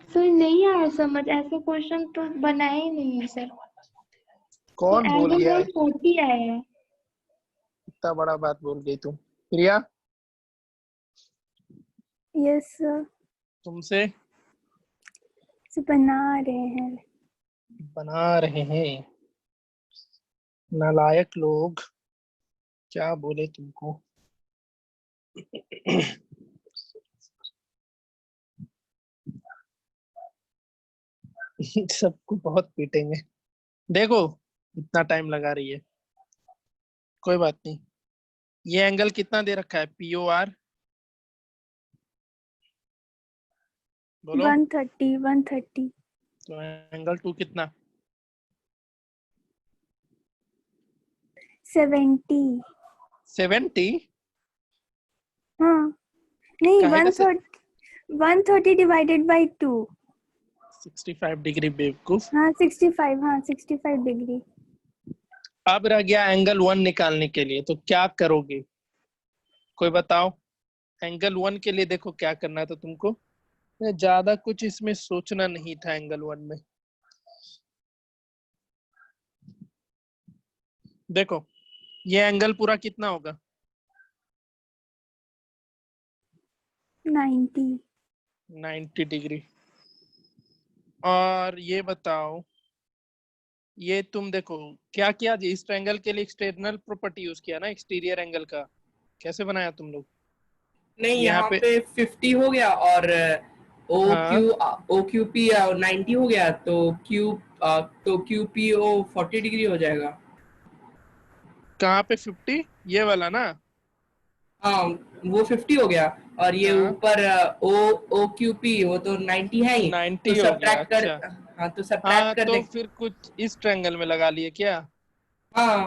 सर नहीं आया समझ, ऐसे क्वेश्चन तो बनाए ही नहीं है सर। तो कौन बोल एंगल गया है? 140 आया है। इतना बड़ा बात बोल गई तुम। प्रिया, यस सर, तुमसे बना रहे हैं। बना रहे हैं? नालायक लोग, क्या बोले तुमको। सबको बहुत पीटेंगे, देखो इतना टाइम लगा रही है। कोई बात नहीं। ये एंगल कितना दे रखा है? POR बोलो। 130, 130। तो एंगल 2 कितना? 70। 70? हाँ, नहीं, काहे का 130 डिवाइडेड बाई 2। 65 डिग्री बेवकूफ। हाँ 65, हाँ 65 डिग्री। अब रह गया एंगल 1 निकालने के लिए, तो क्या करोगे? कोई बताओ। एंगल 1 के लिए देखो क्या करना था तुमको। ज्यादा कुछ इसमें सोचना नहीं था एंगल 1 में। देखो, ये एंगल पूरा कितना होगा? 90। 90 डिग्री। और ये बताओ, ये तुम देखो क्या किया जी, इस ट्रायंगल के लिए एक्सटर्नल प्रॉपर्टी यूज किया ना, एक्सटीरियर एंगल का। कैसे बनाया तुम लोग? नहीं, यहाँ यहाँ पे पे 50 हो गया और हाँ, OQP 90 हो गया, तो QPO 40 डिग्री हो जाएगा। कहाँ पे 50? ये वाला ना? हाँ, वो 50 हो गया और ये हाँ, ऊपर OQP वो तो 90 है ही। तो 90 हो गया, सब्ट्रैक्ट कर, अच्छा। हाँ तो सब्ट्रैक्ट हाँ, कर तो दे। फिर कुछ इस ट्रायंगल में लगा लिए क्या? हाँ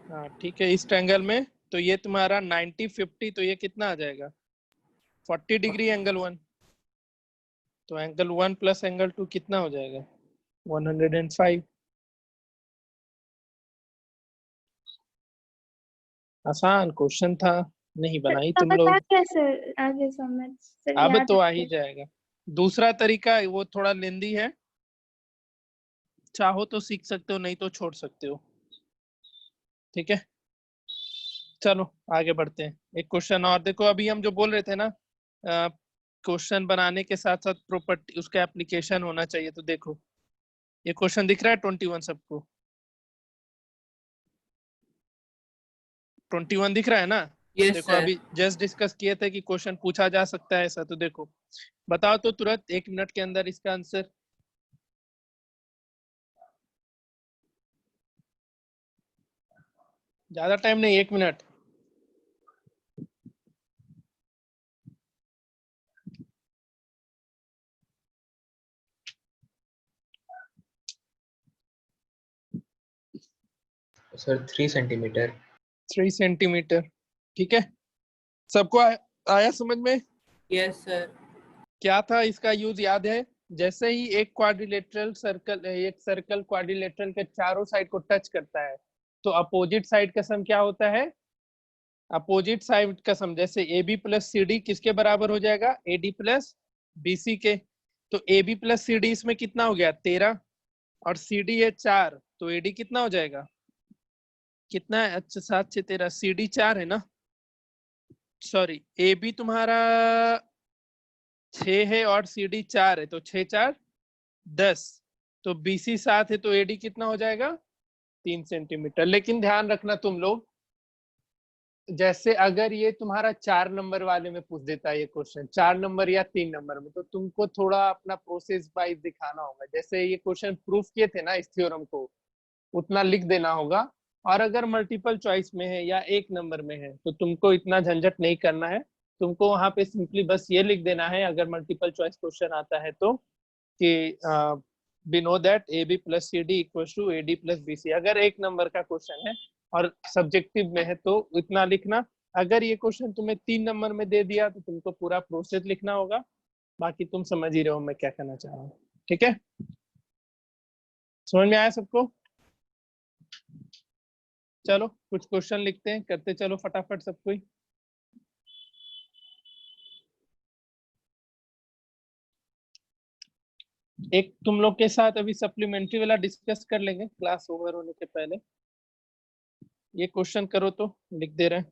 हाँ ठीक है, इस ट्रायंगल में। तो ये तुम्हारा 90 50, तो ये कितना आ जाएगा? 40 डिग्री एंगल 1। तो एंगल 1 प्लस एंगल 2 कितना हो जाएगा? 105। आसान क्वेश्चन था, नहीं बनाई तुम समझ आ लोग। गया सर, आगे समझ सर, अब याद तो आ ही है। जाएगा। दूसरा तरीका वो थोड़ा लेंदी है, चाहो तो सीख सकते हो, नहीं तो छोड़ सकते हो। ठीक है, चलो आगे बढ़ते हैं। एक क्वेश्चन और देखो, अभी हम जो बोल रहे थे ना, क्वेश्चन बनाने के साथ साथ प्रॉपर्टी उसका एप्लीकेशन होना चाहिए। तो देखो, ये क्वेश्चन दिख रहा है 21 सबको? 21 दिख रहा है ना? यस देखो, सर। अभी जस्ट डिस्कस किए थे कि क्वेश्चन पूछा जा सकता है ऐसा। तो देखो, बताओ तो तुरंत 1 मिनट के अंदर इसका आंसर। ज्यादा टाइम नहीं, 1 मिनट। Sir 3 centimetre. 3 सेंटीमीटर ठीक है, सबको आया समझ में? Yes sir. क्या था इसका यूज याद है? जैसे ही एक सर्कल क्वाड्रिलेटरल के चारों साइड को टच करता है तो अपोजिट साइड का सम क्या होता है? अपोजिट साइड का सम जैसे A B plus C D किसके बराबर हो जाएगा? A D plus B C के। तो A B plus C D इसमें कितना हो गया? 13, और सी डी है 4, तो ए डी कितना हो जाएगा? कितना है? अच्छा 7 से 13, सी डी 4 है ना, सॉरी ए बी तुम्हारा 6 है और सी डी 4 है, तो 6 4 10, तो बी सी 7 है, तो ए डी कितना हो जाएगा? 3 सेंटीमीटर। लेकिन ध्यान रखना तुम लोग, जैसे अगर ये तुम्हारा 4 नंबर वाले में पूछ देता है ये क्वेश्चन, 4 नंबर या 3 नंबर में, तो तुमको थोड़ा अपना प्रोसेस वाइज दिखाना होगा। जैसे ये क्वेश्चन प्रूफ किए थे ना इस थ्योरम को, उतना लिख देना होगा। और अगर मल्टीपल चॉइस में है या 1 नंबर में है तो तुमको इतना झंझट नहीं करना है, तुमको वहां पे सिंपली बस ये लिख देना है अगर मल्टीपल चॉइस क्वेश्चन आता है तो, कि we know that AB plus CD equals to AD plus BC। अगर 1 नंबर का क्वेश्चन है और सब्जेक्टिव में है तो इतना लिखना। अगर ये क्वेश्चन तुम्हें 3 नंबर में दे दिया तो तुमको पूरा प्रोसेस लिखना होगा। बाकी तुम समझ ही रहे हो मैं क्या कहना चाह रहा हूँ, ठीक है? समझ में आया सबको? चलो कुछ क्वेश्चन लिखते हैं, करते चलो फटाफट सब कोई। एक तुम लोग के साथ अभी सप्लीमेंट्री वाला डिस्कस कर लेंगे क्लास ओवर होने के पहले। ये क्वेश्चन करो तो लिख दे रहे हैं।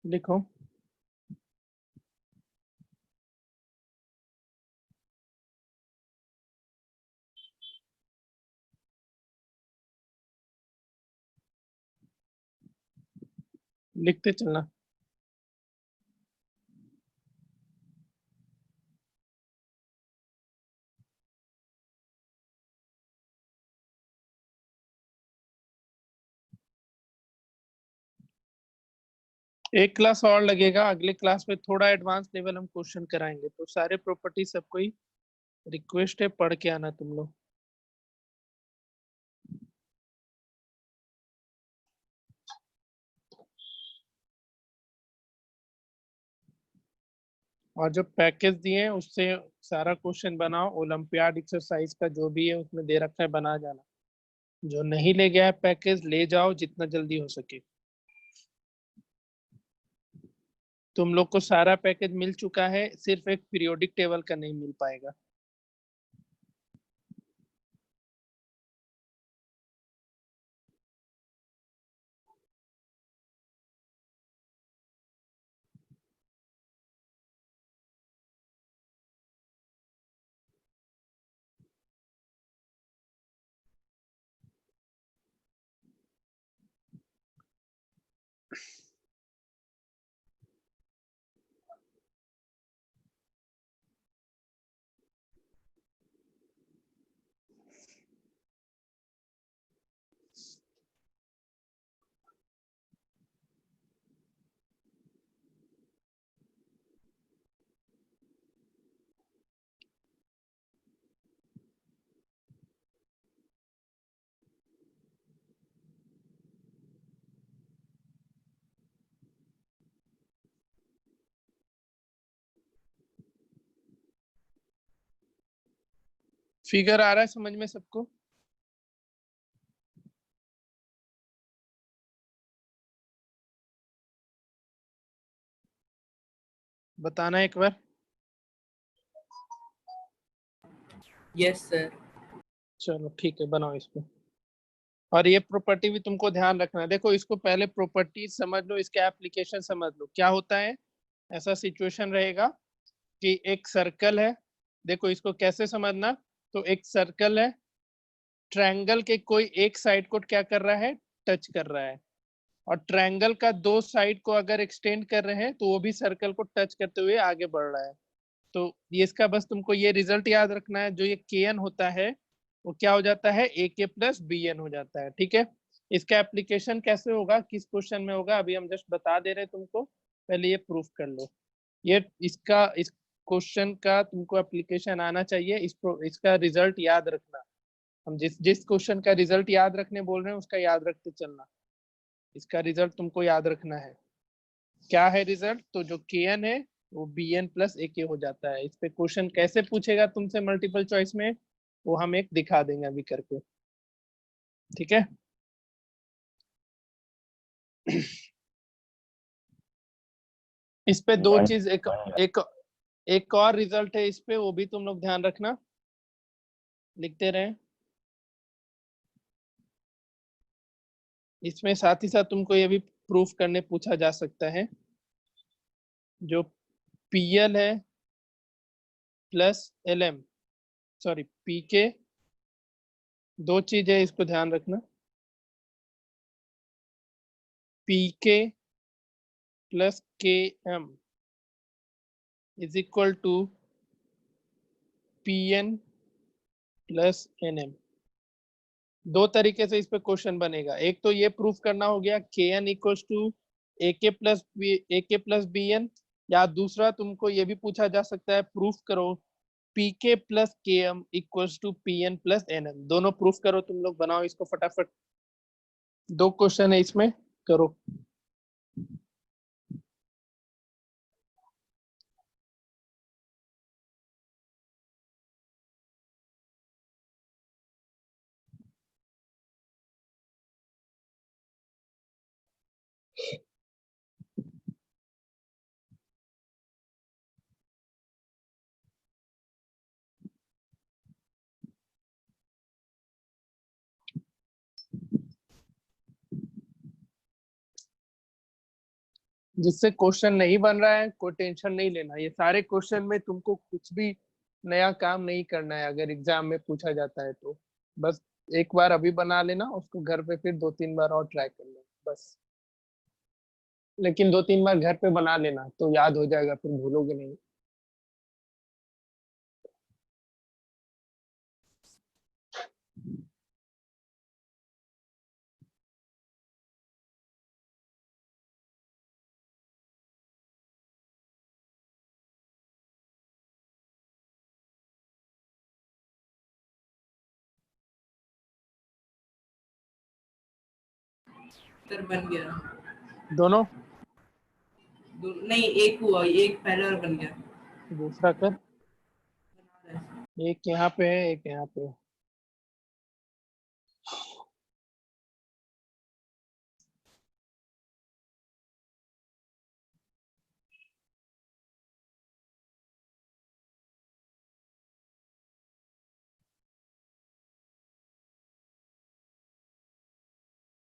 लिखो। लिखते चलना। एक क्लास और लगेगा, अगले क्लास में थोड़ा एडवांस लेवल हम क्वेश्चन कराएंगे, तो सारे प्रॉपर्टी सबको ही रिक्वेस्ट है पढ़ के आना तुम लोग। और जो पैकेज दिए हैं उससे सारा क्वेश्चन बनाओ, ओलंपियाड एक्सरसाइज का जो भी है उसमें दे रखा है बना जाना। जो नहीं ले गया है पैकेज ले जाओ जितना जल्दी हो सके। तुम लोग को सारा पैकेज मिल चुका है, सिर्फ एक पीरियोडिक टेबल का नहीं मिल पाएगा। फिगर आ रहा है समझ में सबको? बताना एक बार। Yes sir. चलो ठीक है, बनाओ इसको। और ये प्रॉपर्टी भी तुमको ध्यान रखना है। देखो इसको पहले प्रॉपर्टी समझ लो, इसके एप्लीकेशन समझ लो। क्या होता है, ऐसा सिचुएशन रहेगा कि एक सर्कल है। देखो इसको कैसे समझना, तो एक सर्कल है, ट्रायंगल के कोई एक साइड को क्या कर रहा है? टच कर रहा है। और ट्रायंगल का 2 साइड को अगर एक्सटेंड कर रहे हैं तो वो भी सर्कल को टच करते हुए आगे बढ़ रहा है। तो ये इसका बस तुमको ये रिजल्ट याद रखना है, जो ये kn होता है वो क्या हो जाता है? ak प्लस bn हो जाता है, ठीक है? इसका एप्लीकेशन कैसे होगा, किस क्वेश्चन में होगा, अभी हम जस्ट बता दे रहे हैं तुमको। पहले ये प्रूफ कर लो। ये इस क्वेश्चन का तुमको एप्लीकेशन आना चाहिए, इसका रिजल्ट याद रखना। हम जिस क्वेश्चन का रिजल्ट याद रखने बोल रहे हैं उसका याद रखते चलना। इसका रिजल्ट तुमको याद रखना है। क्या है रिजल्ट? तो जो kn है वो bn प्लस ak हो जाता है। इस पे क्वेश्चन कैसे पूछेगा तुमसे मल्टीपल चॉइस में, वो हम एक दिखा देंगे अभी करके, ठीक है। इस पे दो चीज, एक और रिजल्ट है इस पे, वो भी तुम लोग ध्यान रखना, लिखते रहें। इसमें साथ ही साथ तुमको ये भी प्रूफ करने पूछा जा सकता है, जो pl है प्लस lm, सॉरी pk, दो चीज है इसको ध्यान रखना। pk plus km is equal to pn plus nm। दो तरीके से इस पे क्वेश्चन बनेगा। एक तो ये प्रूफ करना हो गया kn equals to ak plus bn, या दूसरा तुमको ये भी पूछा जा सकता है प्रूफ करो pk plus km equals to pn plus nm। दोनों प्रूफ करो तुम लोग, बनाओ इसको फटाफट। दो क्वेश्चन है इसमें, करो। जिससे क्वेश्चन नहीं बन रहा है कोई टेंशन नहीं लेना। ये सारे क्वेश्चन में तुमको कुछ भी नया काम नहीं करना है। अगर एग्जाम में पूछा जाता है तो बस एक बार अभी बना लेना, उसको घर पे फिर 2-3 बार और ट्राई कर लेना बस। लेकिन 2-3 बार घर पे बना लेना तो याद हो जाएगा, फिर भूलोगे नहीं। सर बन गया। दोनों? नहीं, एक हुआ, एक पहले और बन गया। दूसरा कर। एक यहाँ पे है, एक यहाँ पे है।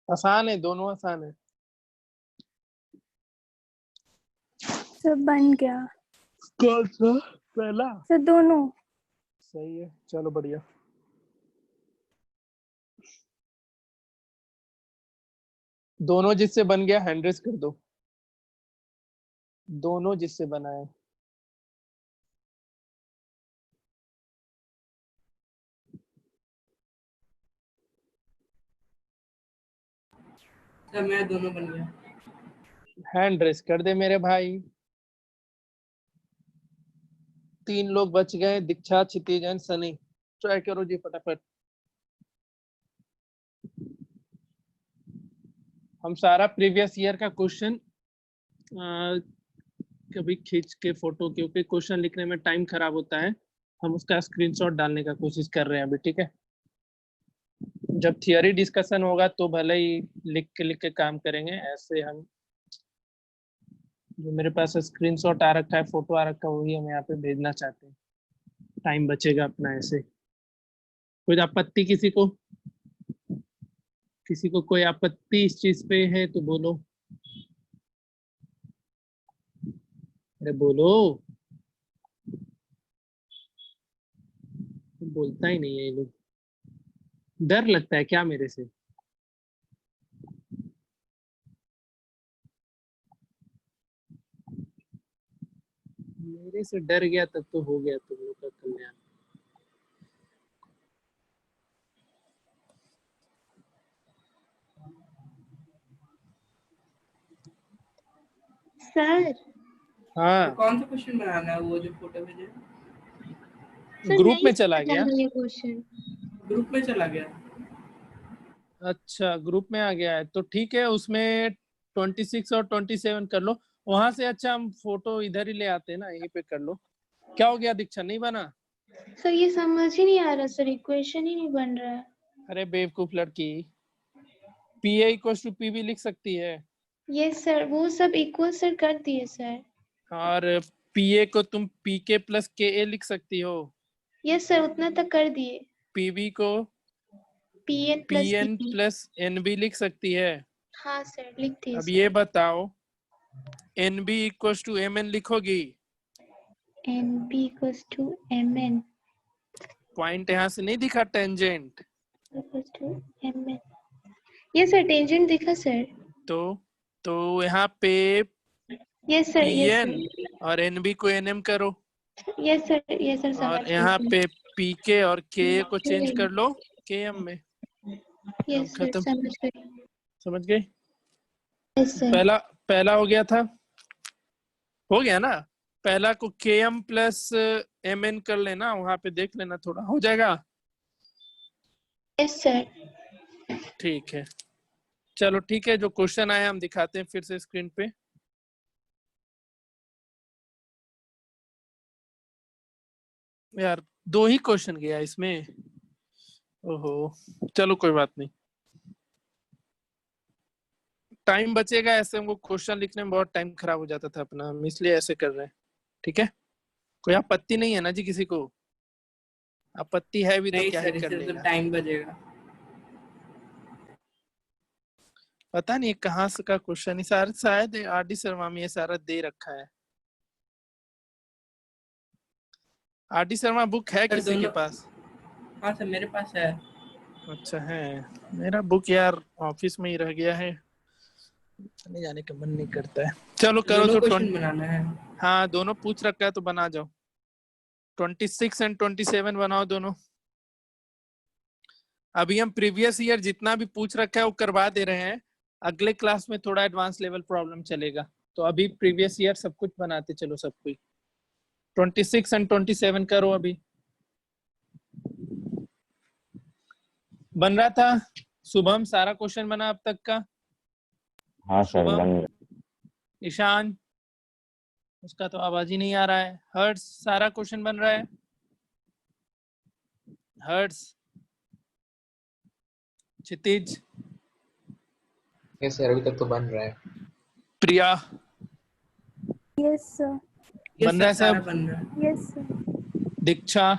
आसान है, दोनों आसान है। सब बन गया कौन सा? पहला? सर, दोनों। सही है, चलो बढ़िया। दोनों जिससे बन गया हैंड रेस कर दो। दोनों जिससे बना है। सर मैं दोनों बन गया। हैंड रेस कर दे मेरे भाई। 3 लोग बच गए, दीक्षा, क्षितिज एंड सनी। ट्राई करो जी फटाफट। हम सारा प्रीवियस ईयर का क्वेश्चन कभी खींच के फोटो, क्योंकि क्वेश्चन लिखने में टाइम खराब होता है, हम उसका स्क्रीनशॉट डालने का कोशिश कर रहे हैं अभी, ठीक है। जब थियरी डिस्कशन होगा तो भले ही लिख के काम करेंगे। ऐसे हम जो मेरे पास स्क्रीनशॉट आ रखा है, फोटो आ रखा है, वही हम यहाँ पे भेजना चाहते हैं। टाइम बचेगा अपना ऐसे। कोई आपत्ति किसी को कोई आपत्ति इस चीज पे है तो बोलो। अरे बोलो, बोलता ही नहीं है ये लोग। डर लगता है क्या मेरे से? मेरे से डर गया तब तो हो गया तुम लोग का कल्याण। सर हाँ, कौन सा क्वेश्चन बनाना है? वो जो फोटो भेजे सर ग्रुप नहीं में चला समझ आ गया। रहा ये क्वेश्चन। ग्रुप में चला गया। अच्छा, ग्रुप में आ गया है तो ठीक है, उसमें 26 और 27 कर लो। वहां से अच्छा हम फोटो इधर ही ले आते हैं ना, यहीं पे कर लो। क्या हो गया दीक्षा, नहीं बना? सर ये समझ ही नहीं आ रहा सर, इक्वेशन ही नहीं बन रहा है। अरे बेवकूफ लड़की, P A equal to P B लिख सकती है, यस सर, वो सब इक्वल सर कर दिए सर। और पी ए को तुम पी के प्लस के ए लिख सकती हो, यस सर, उतना तक कर दिए। पी बी को P N P plus N plus N B लिख सकती है। हाँ सर, लिख दिए अब सर। ये बताओ, N B equal to M N लिखोगी? N B equals to M N point यहाँ से नहीं दिखा, tangent? Equals to M N. Yes sir, tangent दिखा सर। तो यहाँ पे yes sir, P yes N और एन बी को एन एम करो, sir, yes sir, yes sir, समझ और यहाँ गई। पे पी के और के को चेंज कर लो के एम में। यस सर, खत्म, समझ गई। समझ गए? Yes sir. पहला हो गया था, हो गया ना? पहला को के एम प्लस एम एन कर लेना, वहां पे देख लेना, थोड़ा हो जाएगा। Yes sir. ठीक है, चलो ठीक है, जो क्वेश्चन आया हम दिखाते हैं फिर से स्क्रीन पे। यार 2 ही क्वेश्चन गया इसमें, ओहो, चलो कोई बात नहीं, टाइम बचेगा। ऐसे हमको क्वेश्चन लिखने में बहुत टाइम खराब हो जाता था अपना, हम इसलिए ऐसे कर रहे हैं। ठीक है, कोई आपत्ति नहीं है ना जी किसी को? आपत्ति है भी तो नहीं क्या ही सर, कर इससे तो लेगा। टाइम बचेगा। पता नहीं कहाँ से का क्वेश्चन, शायद आर डी शर्मा में ये सारा दे रखा है। आर डी शर्मा बुक है सर किसी के दोनों, पास? हाँ सर मेरे पास है। अच्छा है, मेरा बुक यार ऑफिस में ही रह गया है, नहीं जाने का मन नहीं करता है। चलो करो दोनों तो क्वेश्चन बनाना है। हाँ, दोनों पूछ रखा है तो बना जाओ। 26 एंड 27 बनाओ दोनों। अभी हम प्रीवियस ईयर जितना भी पूछ रखा है वो करवा दे रहे हैं, अगले क्लास में थोड़ा एडवांस लेवल प्रॉब्लम चलेगा, तो अभी प्रीवियस ईयर सब कुछ बनाते चलो सब कुछ। 26 एंड 27 करो अभी। बन रहा था शुभम, सारा क्वेश्चन बना अब तक का? हाँ सर, शुभम, बन गया। ईशान, उसका तो आवाज ही नहीं आ रहा है। हर्ष, सारा क्वेश्चन बन रहा है? हर्ष, क्षितिज, यस सर, अभी तक तो बन रहा है। Priya, yes sir. बन रहा है सारा सब? बन रहा है। Yes sir. Diksha,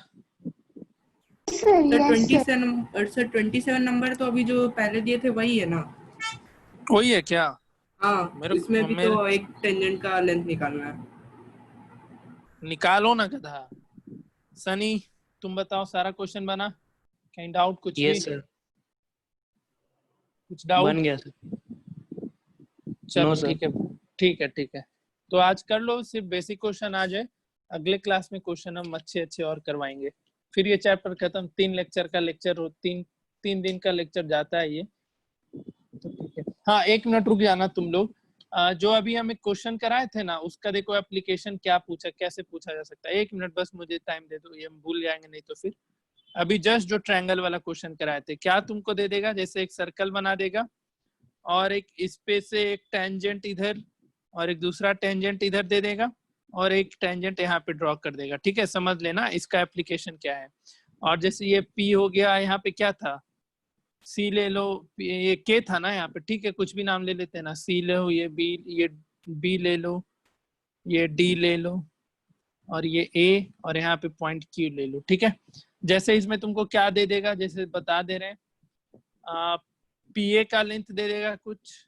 sir sir yes sir. 27 number तो अभी जो पहले दिए थे वही है ना? वही है क्या? हाँ, मेरे इसमें भी मेरे तो एक टेंजेंट का लेंथ निकालना है। निकालो ना गधा। सनी, तुम बताओ सारा क्वेश्चन बना? कहीं डाउट कुछ भी? यस सर, कुछ डाउट? बन गया सर। चलो नो सर। ठीक है, ठीक है, ठीक है, तो आज कर लो, सिर्फ बेसिक क्वेश्चन आ जाए, अगले क्लास में क्वेश्चन हम अच्छे अच्छे और करवाएंगे, फिर ये चैप्टर खत्म। 3 लेक्चर का लेक्चर हो, 3 दिन का लेक्चर जाता है ये, तो ठीक है। हाँ, 1 मिनट रुक जाना तुम लोग। जो अभी हमें क्वेश्चन कराए थे ना, उसका देखो एप्लीकेशन क्या पूछा, कैसे पूछा जा सकता है। 1 मिनट बस मुझे टाइम दे दो, ये हम भूल जाएंगे नहीं तो फिर। अभी जस्ट जो ट्रायंगल वाला क्वेश्चन कराए थे, क्या तुमको दे देगा, जैसे एक सर्कल बना देगा और एक इस पे से एक टेंजेंट इधर और एक दूसरा टेंजेंट इधर दे देगा और एक टेंजेंट यहाँ पे ड्रॉ कर देगा। ठीक है, समझ लेना इसका एप्लीकेशन क्या है। और जैसे ये P हो गया, यहाँ पे क्या था, C ले लो, ये K था ना यहाँ पे, ठीक है, कुछ भी नाम ले लेते हैं ना, C ले लो, ये B ले लो, ये D ले लो, और ये A, और यहाँ पे पॉइंट Q ले लो। ठीक है, जैसे इसमें तुमको क्या दे देगा, जैसे बता दे रहे हैं, PA का लेंथ दे देगा कुछ,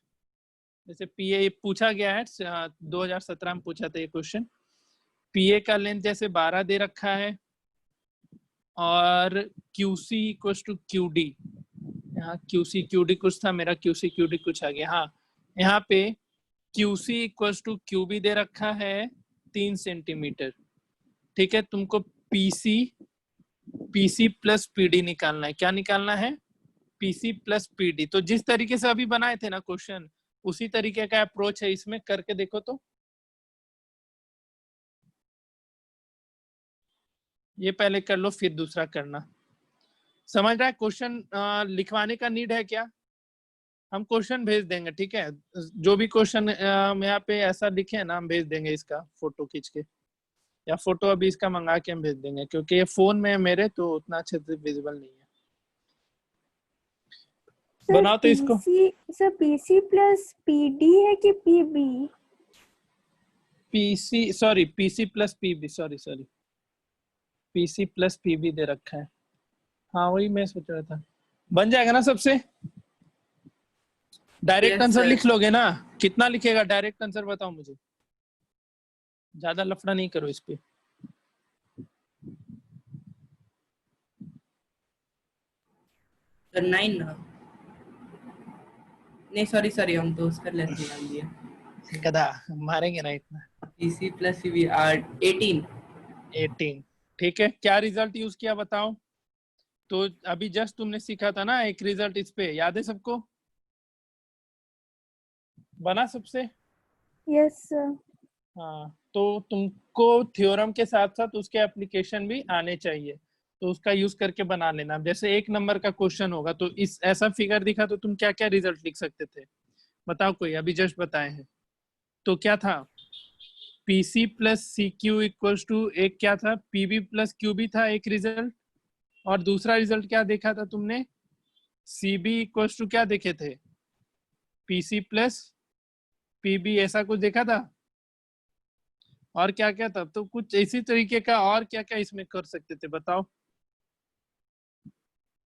जैसे PA पूछा गया है, 2017 में पूछा था ये क्वेश्चन। PA का लेंथ जैसे 12 दे रखा है, और QC इक्वल्स टू QD, यहाँ QC QD कुछ था, मेरा QC QD कुछ आ गया। हाँ, यहाँ पे QC इक्वल्स टू QB दे रखा है 3 सेंटीमीटर। ठीक है, तुमको PC प्लस PD निकालना है। क्या निकालना है? PC plus PD। तो जिस तरीके से अभी बनाए थे ना क्वेश्चन, उसी तरीके का अप्रोच है इसमें, करके देखो तो। ये पहले कर लो फिर दूसरा करना। समझ रहा है? क्वेश्चन लिखवाने का नीड है क्या? हम क्वेश्चन भेज देंगे, ठीक है? जो भी क्वेश्चन यहाँ पे ऐसा लिखे है ना, हम भेज देंगे इसका फोटो खींच के, या फोटो अभी इसका मंगा के हम भेज देंगे, क्योंकि ये फोन में है मेरे, तो उतना अच्छे से विजिबल नहीं है। बनाओ तो इसको। सर पीसी प्लस पीडी है कि PB? PC sorry, PC plus PB, sorry PC plus PB दे रखा है। हाँ वही मैं सोच रहा था। बन जाएगा ना सबसे? Direct Yes, answer sir. लिख लोगे ना? कितना लिखेगा डायरेक्ट आंसर बताओ मुझे, ज्यादा लफड़ा नहीं करो इस पे। सर 9 ना, नहीं सॉरी हम तो उसका लेस निकाल दिया। गधा, मारेंगे ना इतना। PC plus CB 18। ठीक है, क्या रिजल्ट यूज किया बताओ? तो अभी जस्ट तुमने सीखा था ना एक रिजल्ट, इस पे याद है सबको? बना सबसे? Yes sir. हाँ, तो तुमको थ्योरम के साथ साथ उसके एप्लीकेशन भी आने चाहिए, तो उसका यूज करके बना लेना। जैसे 1 नंबर का क्वेश्चन होगा तो इस ऐसा फिगर दिखा तो तुम क्या क्या रिजल्ट लिख सकते थे बताओ? कोई अभी जस्ट बताए हैं तो क्या था? PC plus C Q equals to एक क्या था? पीबी प्लस क्यूबी था एक रिजल्ट, और दूसरा रिजल्ट क्या देखा था तुमने? सीबी इक्वल्स टू क्या देखे थे? पीसी प्लस पीबी, ऐसा कुछ देखा था। और क्या क्या था? तो कुछ इसी तरीके का और क्या क्या इसमें कर सकते थे बताओ,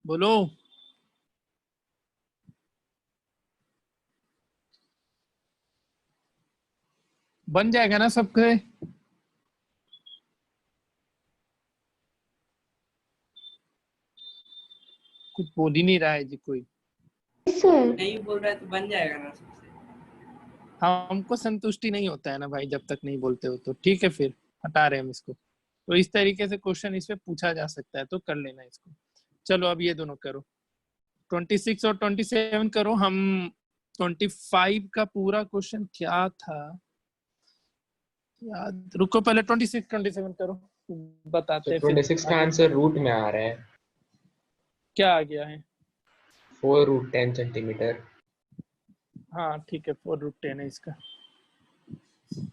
बोलो। बन जाएगा ना सबके? कुछ बोल ही नहीं रहा है जी कोई। सर नहीं बोल रहा है तो बन जाएगा ना सबसे। हमको संतुष्टि नहीं होता है ना भाई, जब तक नहीं बोलते हो तो। ठीक है, फिर हटा रहे हैं हम इसको। तो इस तरीके से क्वेश्चन इस पे पूछा जा सकता है, तो कर लेना इसको। चलो अब ये दोनों करो, 26 और 27 करो। हम 25 का पूरा क्वेश्चन क्या था याद, रुको पहले 26 27 करो, बताते हैं तो फिर 26 का आगे। आंसर रूट में आ रहा है, क्या आ गया है? 4 रूट 10 सेंटीमीटर। हाँ ठीक है, 4√10 है इसका।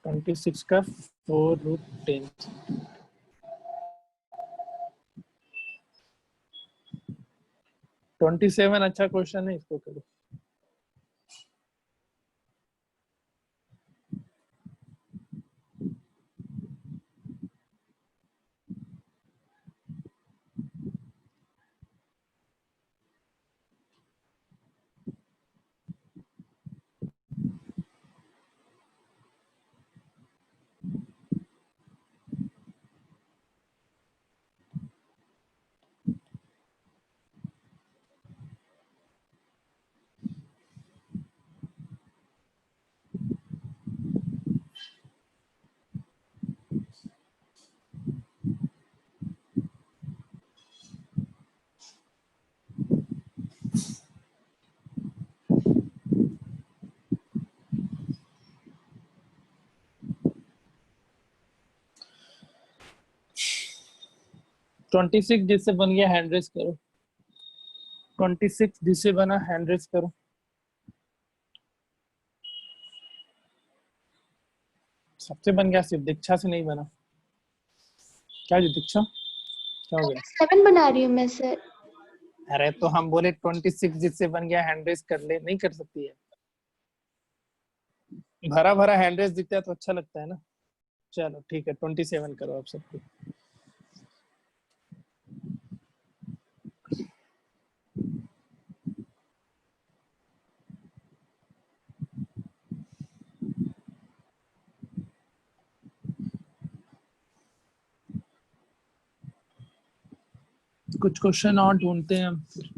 26 का 4√10। 27 अच्छा क्वेश्चन है, इसको करो। ट्वेंटी सिक्स जिससे बन गया हैंड रेस करो। 26 जिससे बना हैंड रेस करो। सबसे बन गया, सिर्फ दीक्षा से नहीं बना। क्या जी दीक्षा, क्या हो गया? 7 बना रही हूँ मैं सर। अरे तो हम बोले 26 जिससे बन गया हैंड रेस कर ले, नहीं कर सकती है? भरा भरा हैंड रेस दिखता है तो अच्छा लगता है ना। चलो ठीक है, 27 करो आप सबको। कुछ क्वेश्चन और ढूंढते हैं हम फिर।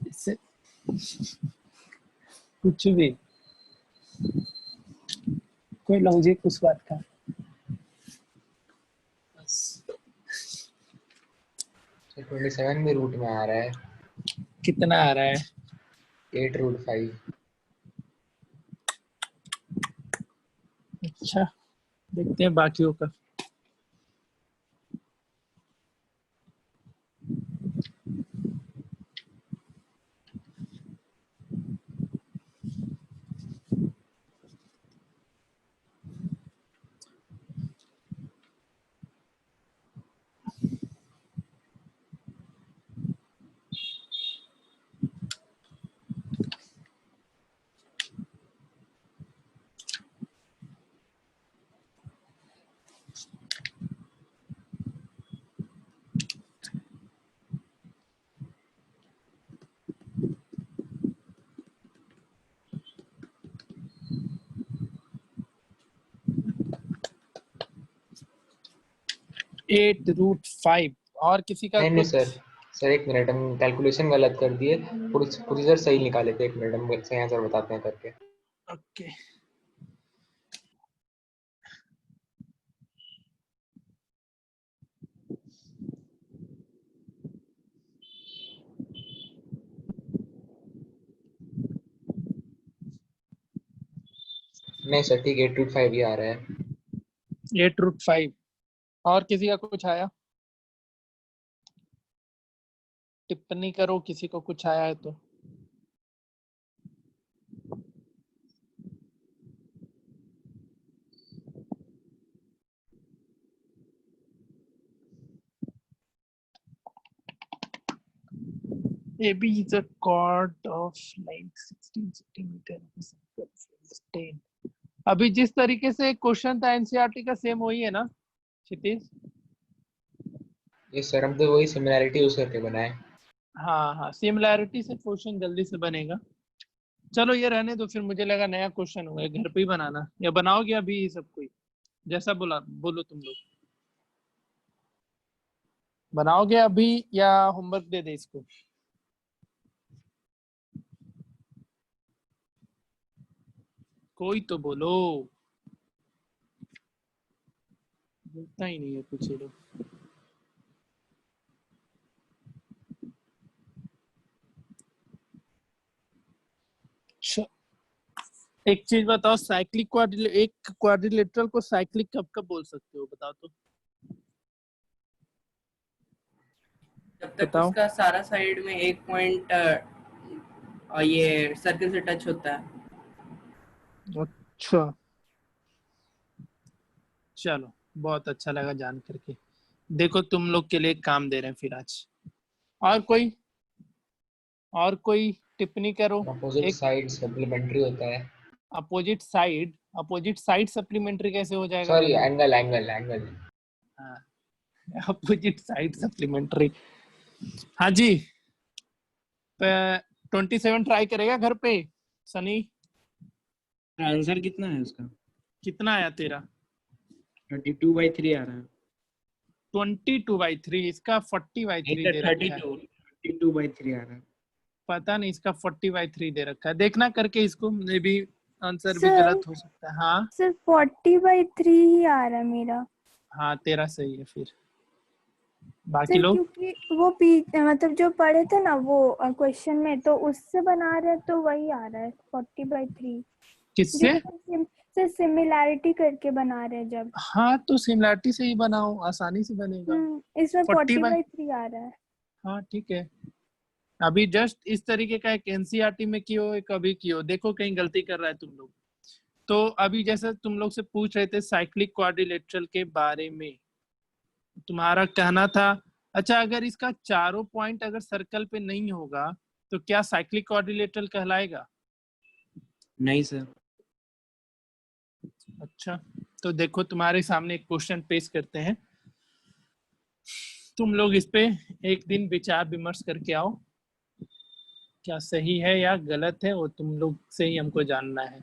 इससे कुछ भी कोई लॉजिक उस बात का। 27 भी रूट में आ रहा है, कितना आ रहा है? 8√5। अच्छा, देखते हैं बाकियों का। Eight root 5। और किसी का नहीं कुछ? सर एक मिनट, हम कैलकुलेशन गलत कर दिए, प्रोसीजर सही निकाले थे। एक मिनट, हम सही आंसर बताते हैं करके। ओके। नहीं सर ठीक, 8√5 ही आ रहा है। 8√5। और किसी का कुछ आया? टिप्पणी करो, किसी को कुछ आया है तो। AB is a chord of length 16 centimeter. अभी जिस तरीके से क्वेश्चन था एनसीईआरटी का, सेम वही है ना क्षितिज? ये सर हम तो वही सिमिलैरिटी यूज करके बनाए। हाँ हाँ, सिमिलैरिटी से क्वेश्चन जल्दी से बनेगा। चलो ये रहने दो, फिर मुझे लगा नया क्वेश्चन होगा, घर पे ही बनाना, या बनाओगे अभी ये सब? कोई जैसा बोलो तुम लोग, बनाओगे अभी या होमवर्क दे दे इसको? कोई तो बोलो, बोलता ही नहीं है कुछ ये लोग। अच्छा, एक चीज बताओ, साइक्लिक एक क्वाड्रिलेटरल को साइक्लिक कब कब बोल सकते हो, बताओ तो। जब तक बताओ। उसका सारा साइड में एक पॉइंट ये सर्कल से टच होता है। अच्छा, चलो बहुत अच्छा लगा जान करके। देखो तुम लोग के लिए काम दे रहे हैं फिर आज। और कोई टिप्पणी करो। अपोजिट एक साइड सप्लीमेंट्री होता है। अपोजिट साइड सप्लीमेंट्री कैसे हो जाएगा सॉरी, भला? एंगल। हाँ, अपोजिट साइड सप्लीमेंट्री। हाँ जी, 27 ट्राई करेगा घर पे सनी? आंसर कितना है उसका? कितना आया तेरा? 32/3 आ रहा है। 22/3, इसका 40/3 दे रखा है। 32/3 आ रहा है। पता नहीं, इसका 40/3 दे रखा है, देखना करके इसको, मे भी आंसर भी सर गलत हो सकता है। हाँ सिर्फ 40/3 ही आ रहा है मेरा। हाँ, तेरा सही है फिर। बाकी सर लोग क्योंकि वो मतलब जो पढ़े थे ना वो क्वेश्चन में, तो उससे बना रहे तो वही आ रहा है 40/3। जो किससे? सर सिमिलैरिटी करके बना रहे हैं जब। हाँ तो सिमिलैरिटी से ही बनाओ, आसानी से बनेगा। इसमें 40 40/3 आ रहा है। हाँ ठीक है। अभी जस्ट इस तरीके का एक एनसीईआरटी में कियो, एक अभी कियो, देखो कहीं गलती कर रहा है तुम लोग। तो अभी जैसे तुम लोग से पूछ रहे थे साइक्लिक क्वाड्रिलेटरल के बारे में, तुम्हारा कहना था, अच्छा अगर इसका चारों पॉइंट अगर सर्कल पे नहीं होगा तो क्या साइक्लिक क्वाड्रिलेटरल कहलाएगा? नहीं सर। अच्छा, तो देखो तुम्हारे सामने एक क्वेश्चन पेश करते हैं, तुम लोग इस पे एक दिन विचार विमर्श करके आओ, क्या सही है या गलत है वो तुम लोग से ही हमको जानना है।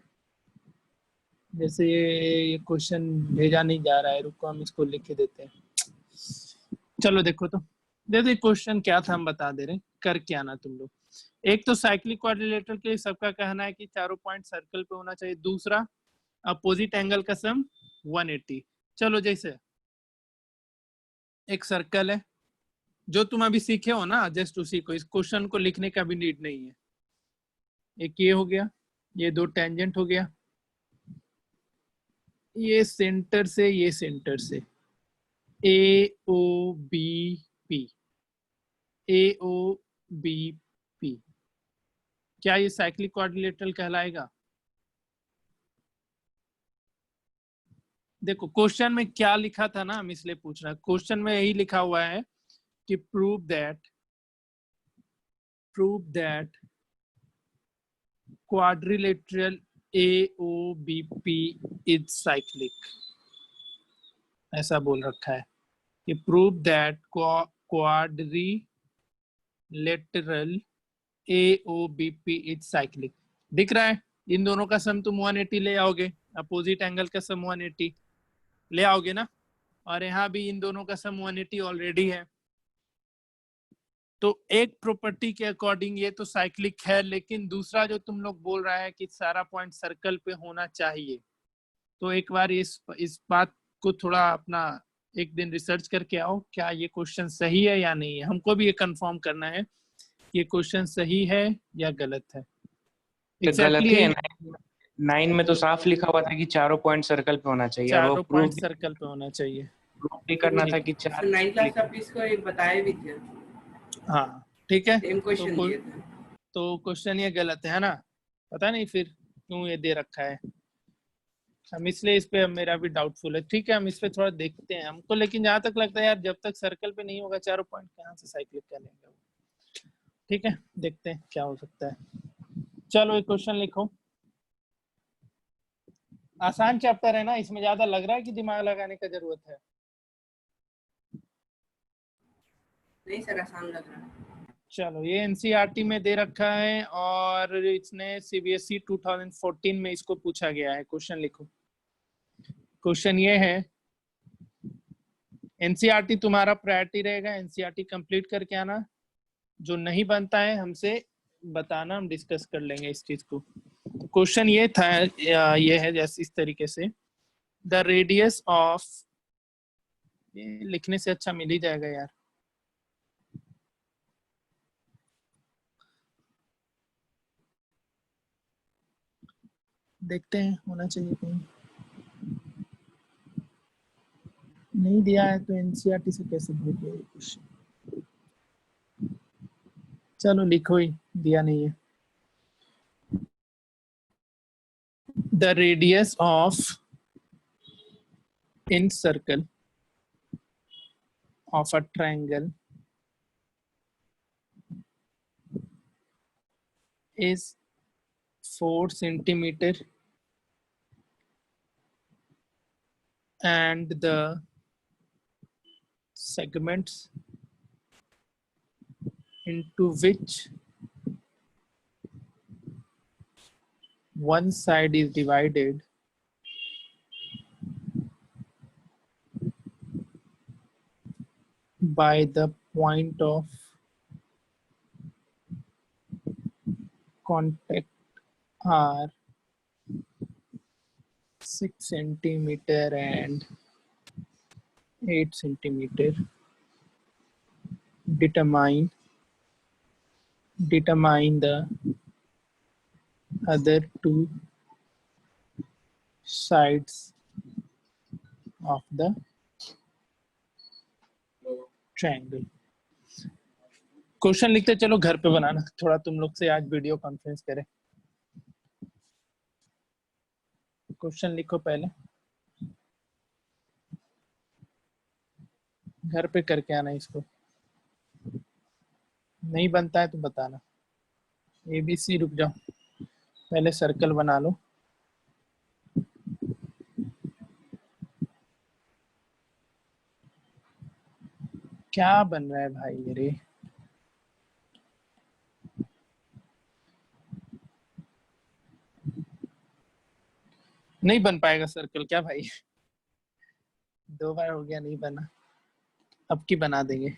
जैसे ये क्वेश्चन भेजा नहीं जा रहा है, रुको हम इसको लिख के देते हैं। चलो देखो तो, देखो क्वेश्चन क्या था हम बता दे रहे हैं, कर क्या आना तुम लोग। एक तो साइक्लिक क्वाड्रिलेटरल के सबका कहना है कि चारों पॉइंट सर्कल पे होना चाहिए। दूसरा, अपोजिट एंगल का सम 180। चलो जैसे एक सर्कल है जो तुम अभी सीखे हो ना, जस्ट उसी को, इस क्वेश्चन को लिखने का भी नीड नहीं है। एक ये हो गया, ये दो टेंजेंट हो गया, ये सेंटर से ये सेंटर से ए ओ बी पी, ए ओ बी पी, क्या ये साइक्लिक क्वाड्रिलेटरल कहलाएगा? देखो क्वेश्चन में क्या लिखा था ना, हम इसलिए पूछ रहे हैं। क्वेश्चन में यही लिखा हुआ है कि prove that quadrilateral AOBP is cyclic, ऐसा बोल रखा है कि prove that quadrilateral AOBP is cyclic। दिख रहा है? इन दोनों का सम तुम 180 ले आओगे, अपोजिट एंगल का सम 180 ले आओगे ना, और यहाँ भी इन दोनों का सम 180 ऑलरेडी है। तो एक प्रॉपर्टी के अकॉर्डिंग ये तो साइक्लिक है, लेकिन दूसरा जो तुम लोग बोल रहा है कि सारा पॉइंट सर्कल पे होना चाहिए, तो एक बार इस बात को थोड़ा अपना एक दिन रिसर्च करके आओ, क्या ये क्वेश्चन सही है या नहीं है। हमको भी ये कंफर्म करना है ये क्वेश्चन सही है या गलत है। तो गलत ही है। 9 में तो साफ लिखा हुआ था कि चारों पॉइंट सर्कल पे होना चाहिए, और वो चारों पॉइंट सर्कल पे होना चाहिए। प्रूव भी करना था कि चार 9 क्लास आप इसको एक बताए भी थे। हाँ ठीक है, सेम क्वेश्चन दिए थे। तो क्वेश्चन ये गलत है ना, पता नहीं फिर क्यों ये दे रखा है, हम इसलिए इस पे मेरा भी डाउटफुल है। ठीक है, हम इस पे थोड़ा देखते हैं हमको, लेकिन जहां तक लगता है यार, जब तक सर्कल पे नहीं होगा चारों पॉइंट, कहाँ से साइक्लिक कर लेंगे। ठीक है, देखते हैं क्या हो सकता है। चलो एक क्वेश्चन लिखो, आसान चैप्टर है ना, इसमें ज्यादा लग रहा है कि दिमाग लगाने का जरूरत है? नहीं सर, आसान लग रहा है। चलो, ये एनसीईआरटी में दे रखा है और इसने सीबीएसई 2014 में इसको पूछा गया है। क्वेश्चन लिखो। क्वेश्चन ये है, एनसीईआरटी तुम्हारा प्रायोरिटी रहेगा, एनसीईआरटी कंप्लीट करके आना, जो नहीं बनता है हमसे बताना, हम डिस्कस कर लेंगे इस चीज को। क्वेश्चन ये था, ये है जैसे इस तरीके से, द रेडियस ऑफ, ये लिखने से अच्छा मिल ही जाएगा यार, देखते हैं होना चाहिए कहीं, नहीं दिया है तो एनसीईआरटी से कैसे भूल गए क्वेश्चन। चलो लिखो ही, दिया नहीं है। The radius of in circle of a triangle is 4 centimeter and the segments into which one side is divided by the point of contact are 6 centimeter and 8 centimeter. Determine the other two sides of the triangle. Question लिखते चलो, घर पे बनाना, थोड़ा तुम लोग से आज video conference करें। क्वेश्चन लिखो पहले, घर पे करके आना इसको, नहीं बनता है तो बताना। ABC, रुक जाओ, पहले सर्कल बना लो। क्या बन रहा है भाई मेरे? नहीं बन पाएगा सर्कल क्या भाई? 2 बार हो गया नहीं बना, अब की बना देंगे।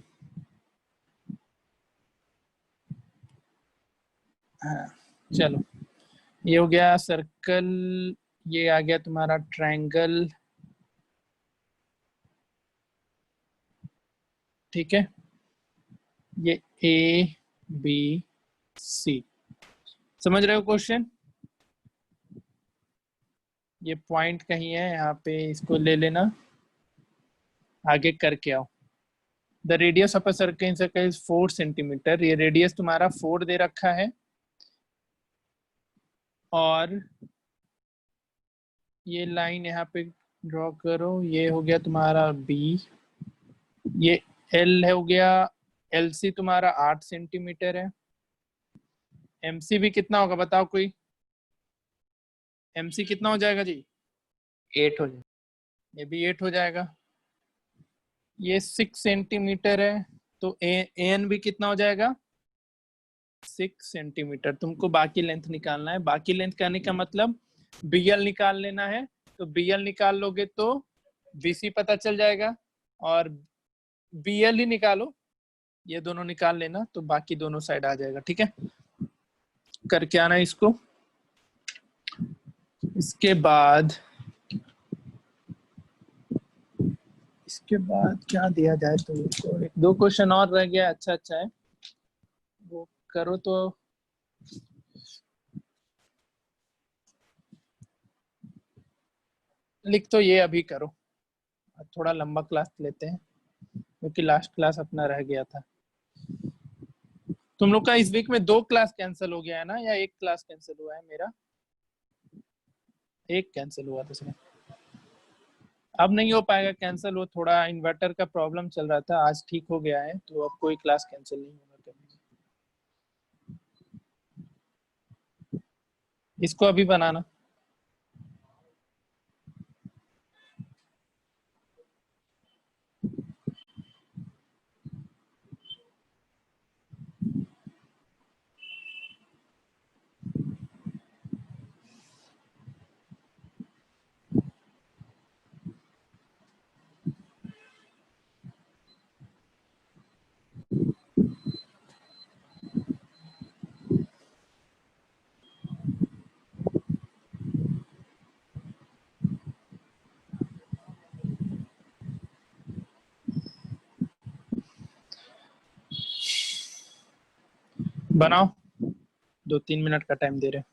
हाँ चलो, ये हो गया सर्कल, ये आ गया तुम्हारा ट्रायंगल। ठीक है, ये ए बी सी, समझ रहे हो क्वेश्चन? ये पॉइंट कहीं है यहाँ पे, इसको ले लेना, आगे करके आओ। The radius of a circle is 4 centimetre. ये रेडियस तुम्हारा 4 दे रखा है, और ये लाइन यहाँ पे ड्रॉ करो, ये हो गया तुम्हारा बी, ये एल हो गया, एल सी तुम्हारा 8 सेंटीमीटर है। एम सी भी कितना होगा बताओ कोई? एम सी कितना हो जाएगा जी? 8 हो जाए। ये भी 8 हो जाएगा। ये 6 सेंटीमीटर है, तो एन भी कितना हो जाएगा? 6 सेंटीमीटर। तुमको बाकी लेंथ निकालना है। बाकी लेंथ कहने का मतलब बीएल निकाल लेना है। तो बीएल निकाल लोगे तो बीसी पता चल जाएगा, और बीएल ही निकालो, ये दोनों निकाल लेना, तो बाकी दोनों साइड आ जाएगा। ठीक है, करके आना इसको। इसके बाद क्या दिया जाए तुमको? एक दो क्वेश्चन और रह गया, अच्छा है, वो करो तो। लिख तो ये अभी करो, थोड़ा लंबा क्लास लेते हैं क्योंकि लास्ट क्लास अपना रह गया था। तुम लोग का इस वीक में 2 क्लास कैंसिल हो गया है ना, या 1 क्लास कैंसिल हुआ है? मेरा 1 कैंसिल हुआ था सिर्फ। अब नहीं हो पाएगा कैंसिल, वो थोड़ा इन्वर्टर का प्रॉब्लम चल रहा था, आज ठीक हो गया है, तो अब कोई क्लास कैंसिल नहीं होगा कभी। इसको अभी बनाना। बनाओ, 2-3 मिनट का टाइम दे रहे हैं।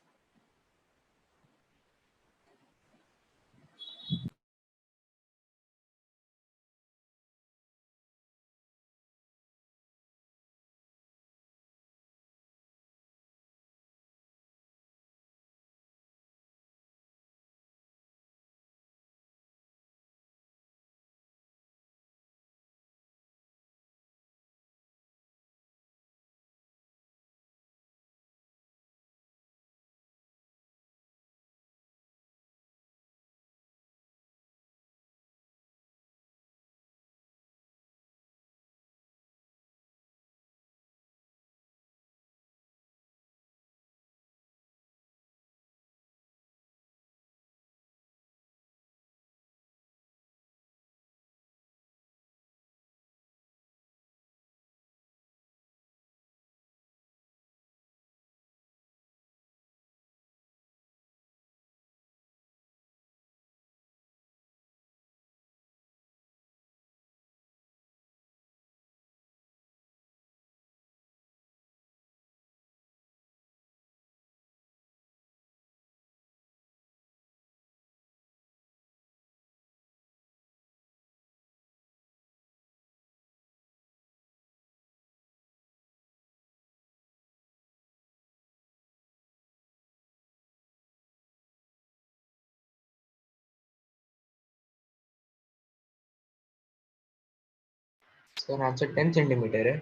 सर आंसर 10 सेंटीमीटर है।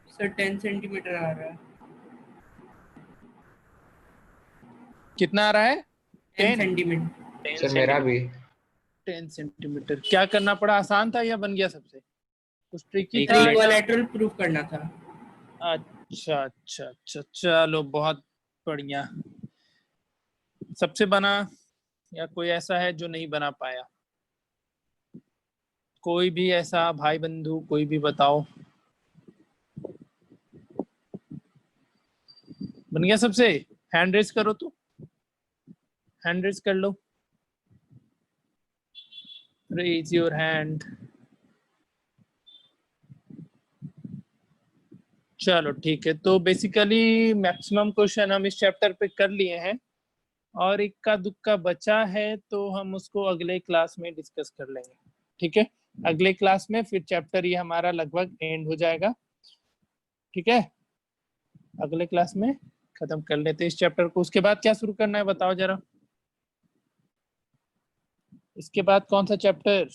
सर 10 सेंटीमीटर आ रहा है। कितना आ रहा है? 10 सेंटीमीटर। सर मेरा भी 10 सेंटीमीटर। क्या करना पड़ा? आसान था या बन गया सबसे? कुछ ट्रिकी था? इक्विलैटरल प्रूफ करना था। अच्छा, चलो बहुत बढ़िया। सबसे बना, या कोई ऐसा है जो नहीं बना पाया? कोई भी ऐसा भाई बंधु कोई भी बताओ। बन गया सबसे? हैंड रेज करो तो, हैंड रेज कर लो, रेज योर हैंड। चलो ठीक है, तो बेसिकली मैक्सिमम क्वेश्चन हम इस चैप्टर पे कर लिए हैं और इक्का दुक्का बचा है तो हम उसको अगले क्लास में डिस्कस कर लेंगे। ठीक है, अगले क्लास में फिर चैप्टर ये हमारा लगभग एंड हो जाएगा। ठीक है, अगले क्लास में खत्म कर लेते हैं इस चैप्टर को। उसके बाद क्या शुरू करना है बताओ जरा, इसके बाद कौन सा चैप्टर?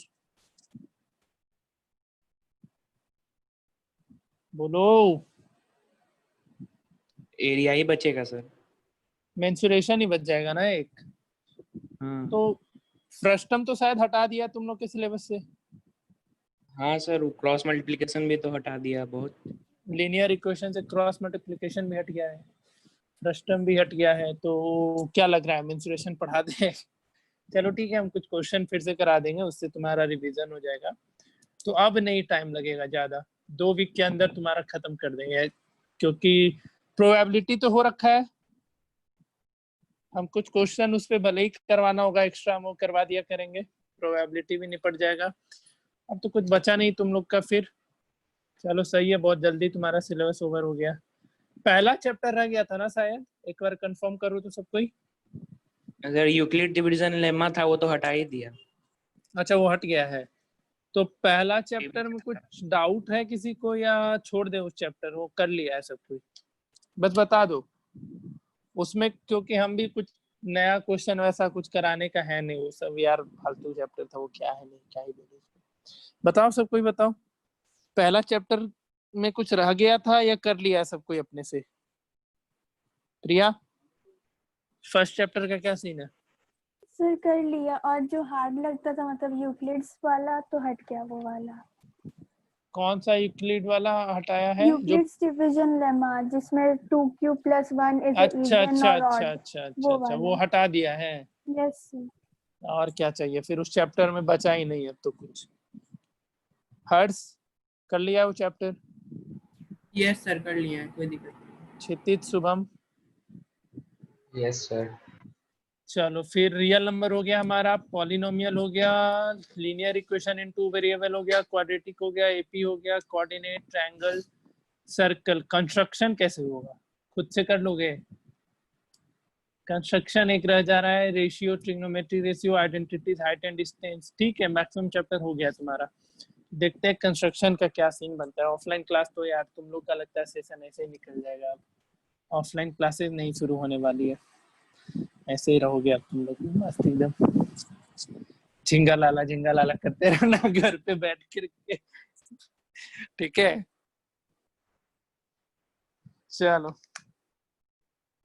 बोलो। एरिया ही बचेगा सर। मेंसुरेशन ही बच जाएगा ना एक। तो फ्रस्टम तो शायद हटा दिया तुम लोग के सिलेबस से। हाँ सर, क्रॉस मल्टीप्लिकेशन भी तो हटा दिया बहुत। लीनियर इक्वेशन से क्रॉस मल्टीप्लिकेशन भी हट गया है, फ्रस्टम भी हट गया है, तो क्या लग रहा है मेंसुरेशन पढ़ा दें? चलो ठीक है, हम कुछ क्वेश्चन फिर से करा देंगे, उससे तुम्हारा रिवीजन हो जाएगा। तो अब नहीं टाइम लगेगा ज़्यादा, 2 वीक के अंदर तुम्हारा खत्म कर देंगे, क्योंकि प्रोबेबिलिटी तो हो रखा है। हम कुछ क्वेश्चन उस पर भले ही करवाना होगा एक्स्ट्रा, हम वो करवा दिया करेंगे, प्रोबेबिलिटी भी निपट जाएगा। अब तो कुछ बचा नहीं तुम लोग का फिर। चलो सही है, बहुत जल्दी तुम्हारा सिलेबस ओवर हो गया। पहला चैप्टर रह गया था ना शायद, एक बार कंफर्म करो तो सब कोई। अगर यूक्लिड डिवीजन लेमा था वो तो हटा ही दिया। अच्छा, वो हट गया है। तो पहला चैप्टर में कुछ डाउट है किसी को, या छोड़ दे उस चैप्टर, वो कर लिया है सब कुछ? बस बता दो उसमें, क्योंकि हम भी कुछ नया क्वेश्चन वैसा कुछ कराने का है नहीं, वो सब यार फालतू चैप्टर था, वो क्या है नहीं क्या ही बोले। बताओ सब कोई बताओ, पहला चैप्टर में कुछ रह गया था या कर लिया सब कोई अपने से? प्रिया, फर्स्ट चैप्टर का क्या सीन है? सर कर लिया, और जो हार्ड लगता था मतलब यूक्लिड्स वाला तो हट गया वो वाला। कौन सा यूक्लिड वाला हटाया है? यूक्लिड्स डिवीजन लेमा जिसमें 2q + 1 इज अच्छा इवन अच्छा और ऑड, अच्छा अच्छा अच्छा अच्छा, वो वाला। हटा दिया है। Yes sir. और क्या चाहिए फिर, उस चैप्टर में बचा ही नहीं अब तो कुछ। हर्ष कर लिया वो चैप्टर? यस सर कर लिया है, कोई दिक्कत नहीं। क्षितिज, शुभम? Yes sir. चलो फिर रियल नंबर हो गया हमारा, पॉलिनोमियल हो गया, लीनियर इक्वेशन इन 2 वेरिएबल हो गया, क्वाड्रेटिक हो गया, एपी हो गया, कोऑर्डिनेट, ट्रायंगल, सर्कल। कंस्ट्रक्शन कैसे होगा, खुद से कर लोगे? कंस्ट्रक्शन एक रह जा रहा है, ratio, trigonometry ratio, identities, height and distance. ठीक है, मैक्सिमम चैप्टर हो गया तुम्हारा। देखते हैं कंस्ट्रक्शन का क्या सीन बनता है। ऑफलाइन क्लास तो यार तुम लोग का लगता है सेशन ऐसे ही निकल जाएगा, अब ऑफलाइन क्लासेस नहीं शुरू होने वाली है, ऐसे ही रहोगे अब तुम लोग मस्त एकदम झिंगा लाला करते रहना घर पे बैठ करके। ठीक है, चलो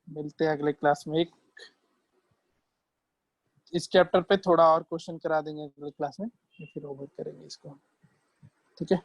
मिलते हैं अगले क्लास में। एक इस चैप्टर पे थोड़ा और क्वेश्चन करा देंगे अगले क्लास में, फिर ओवर करेंगे इसको। ठीक है।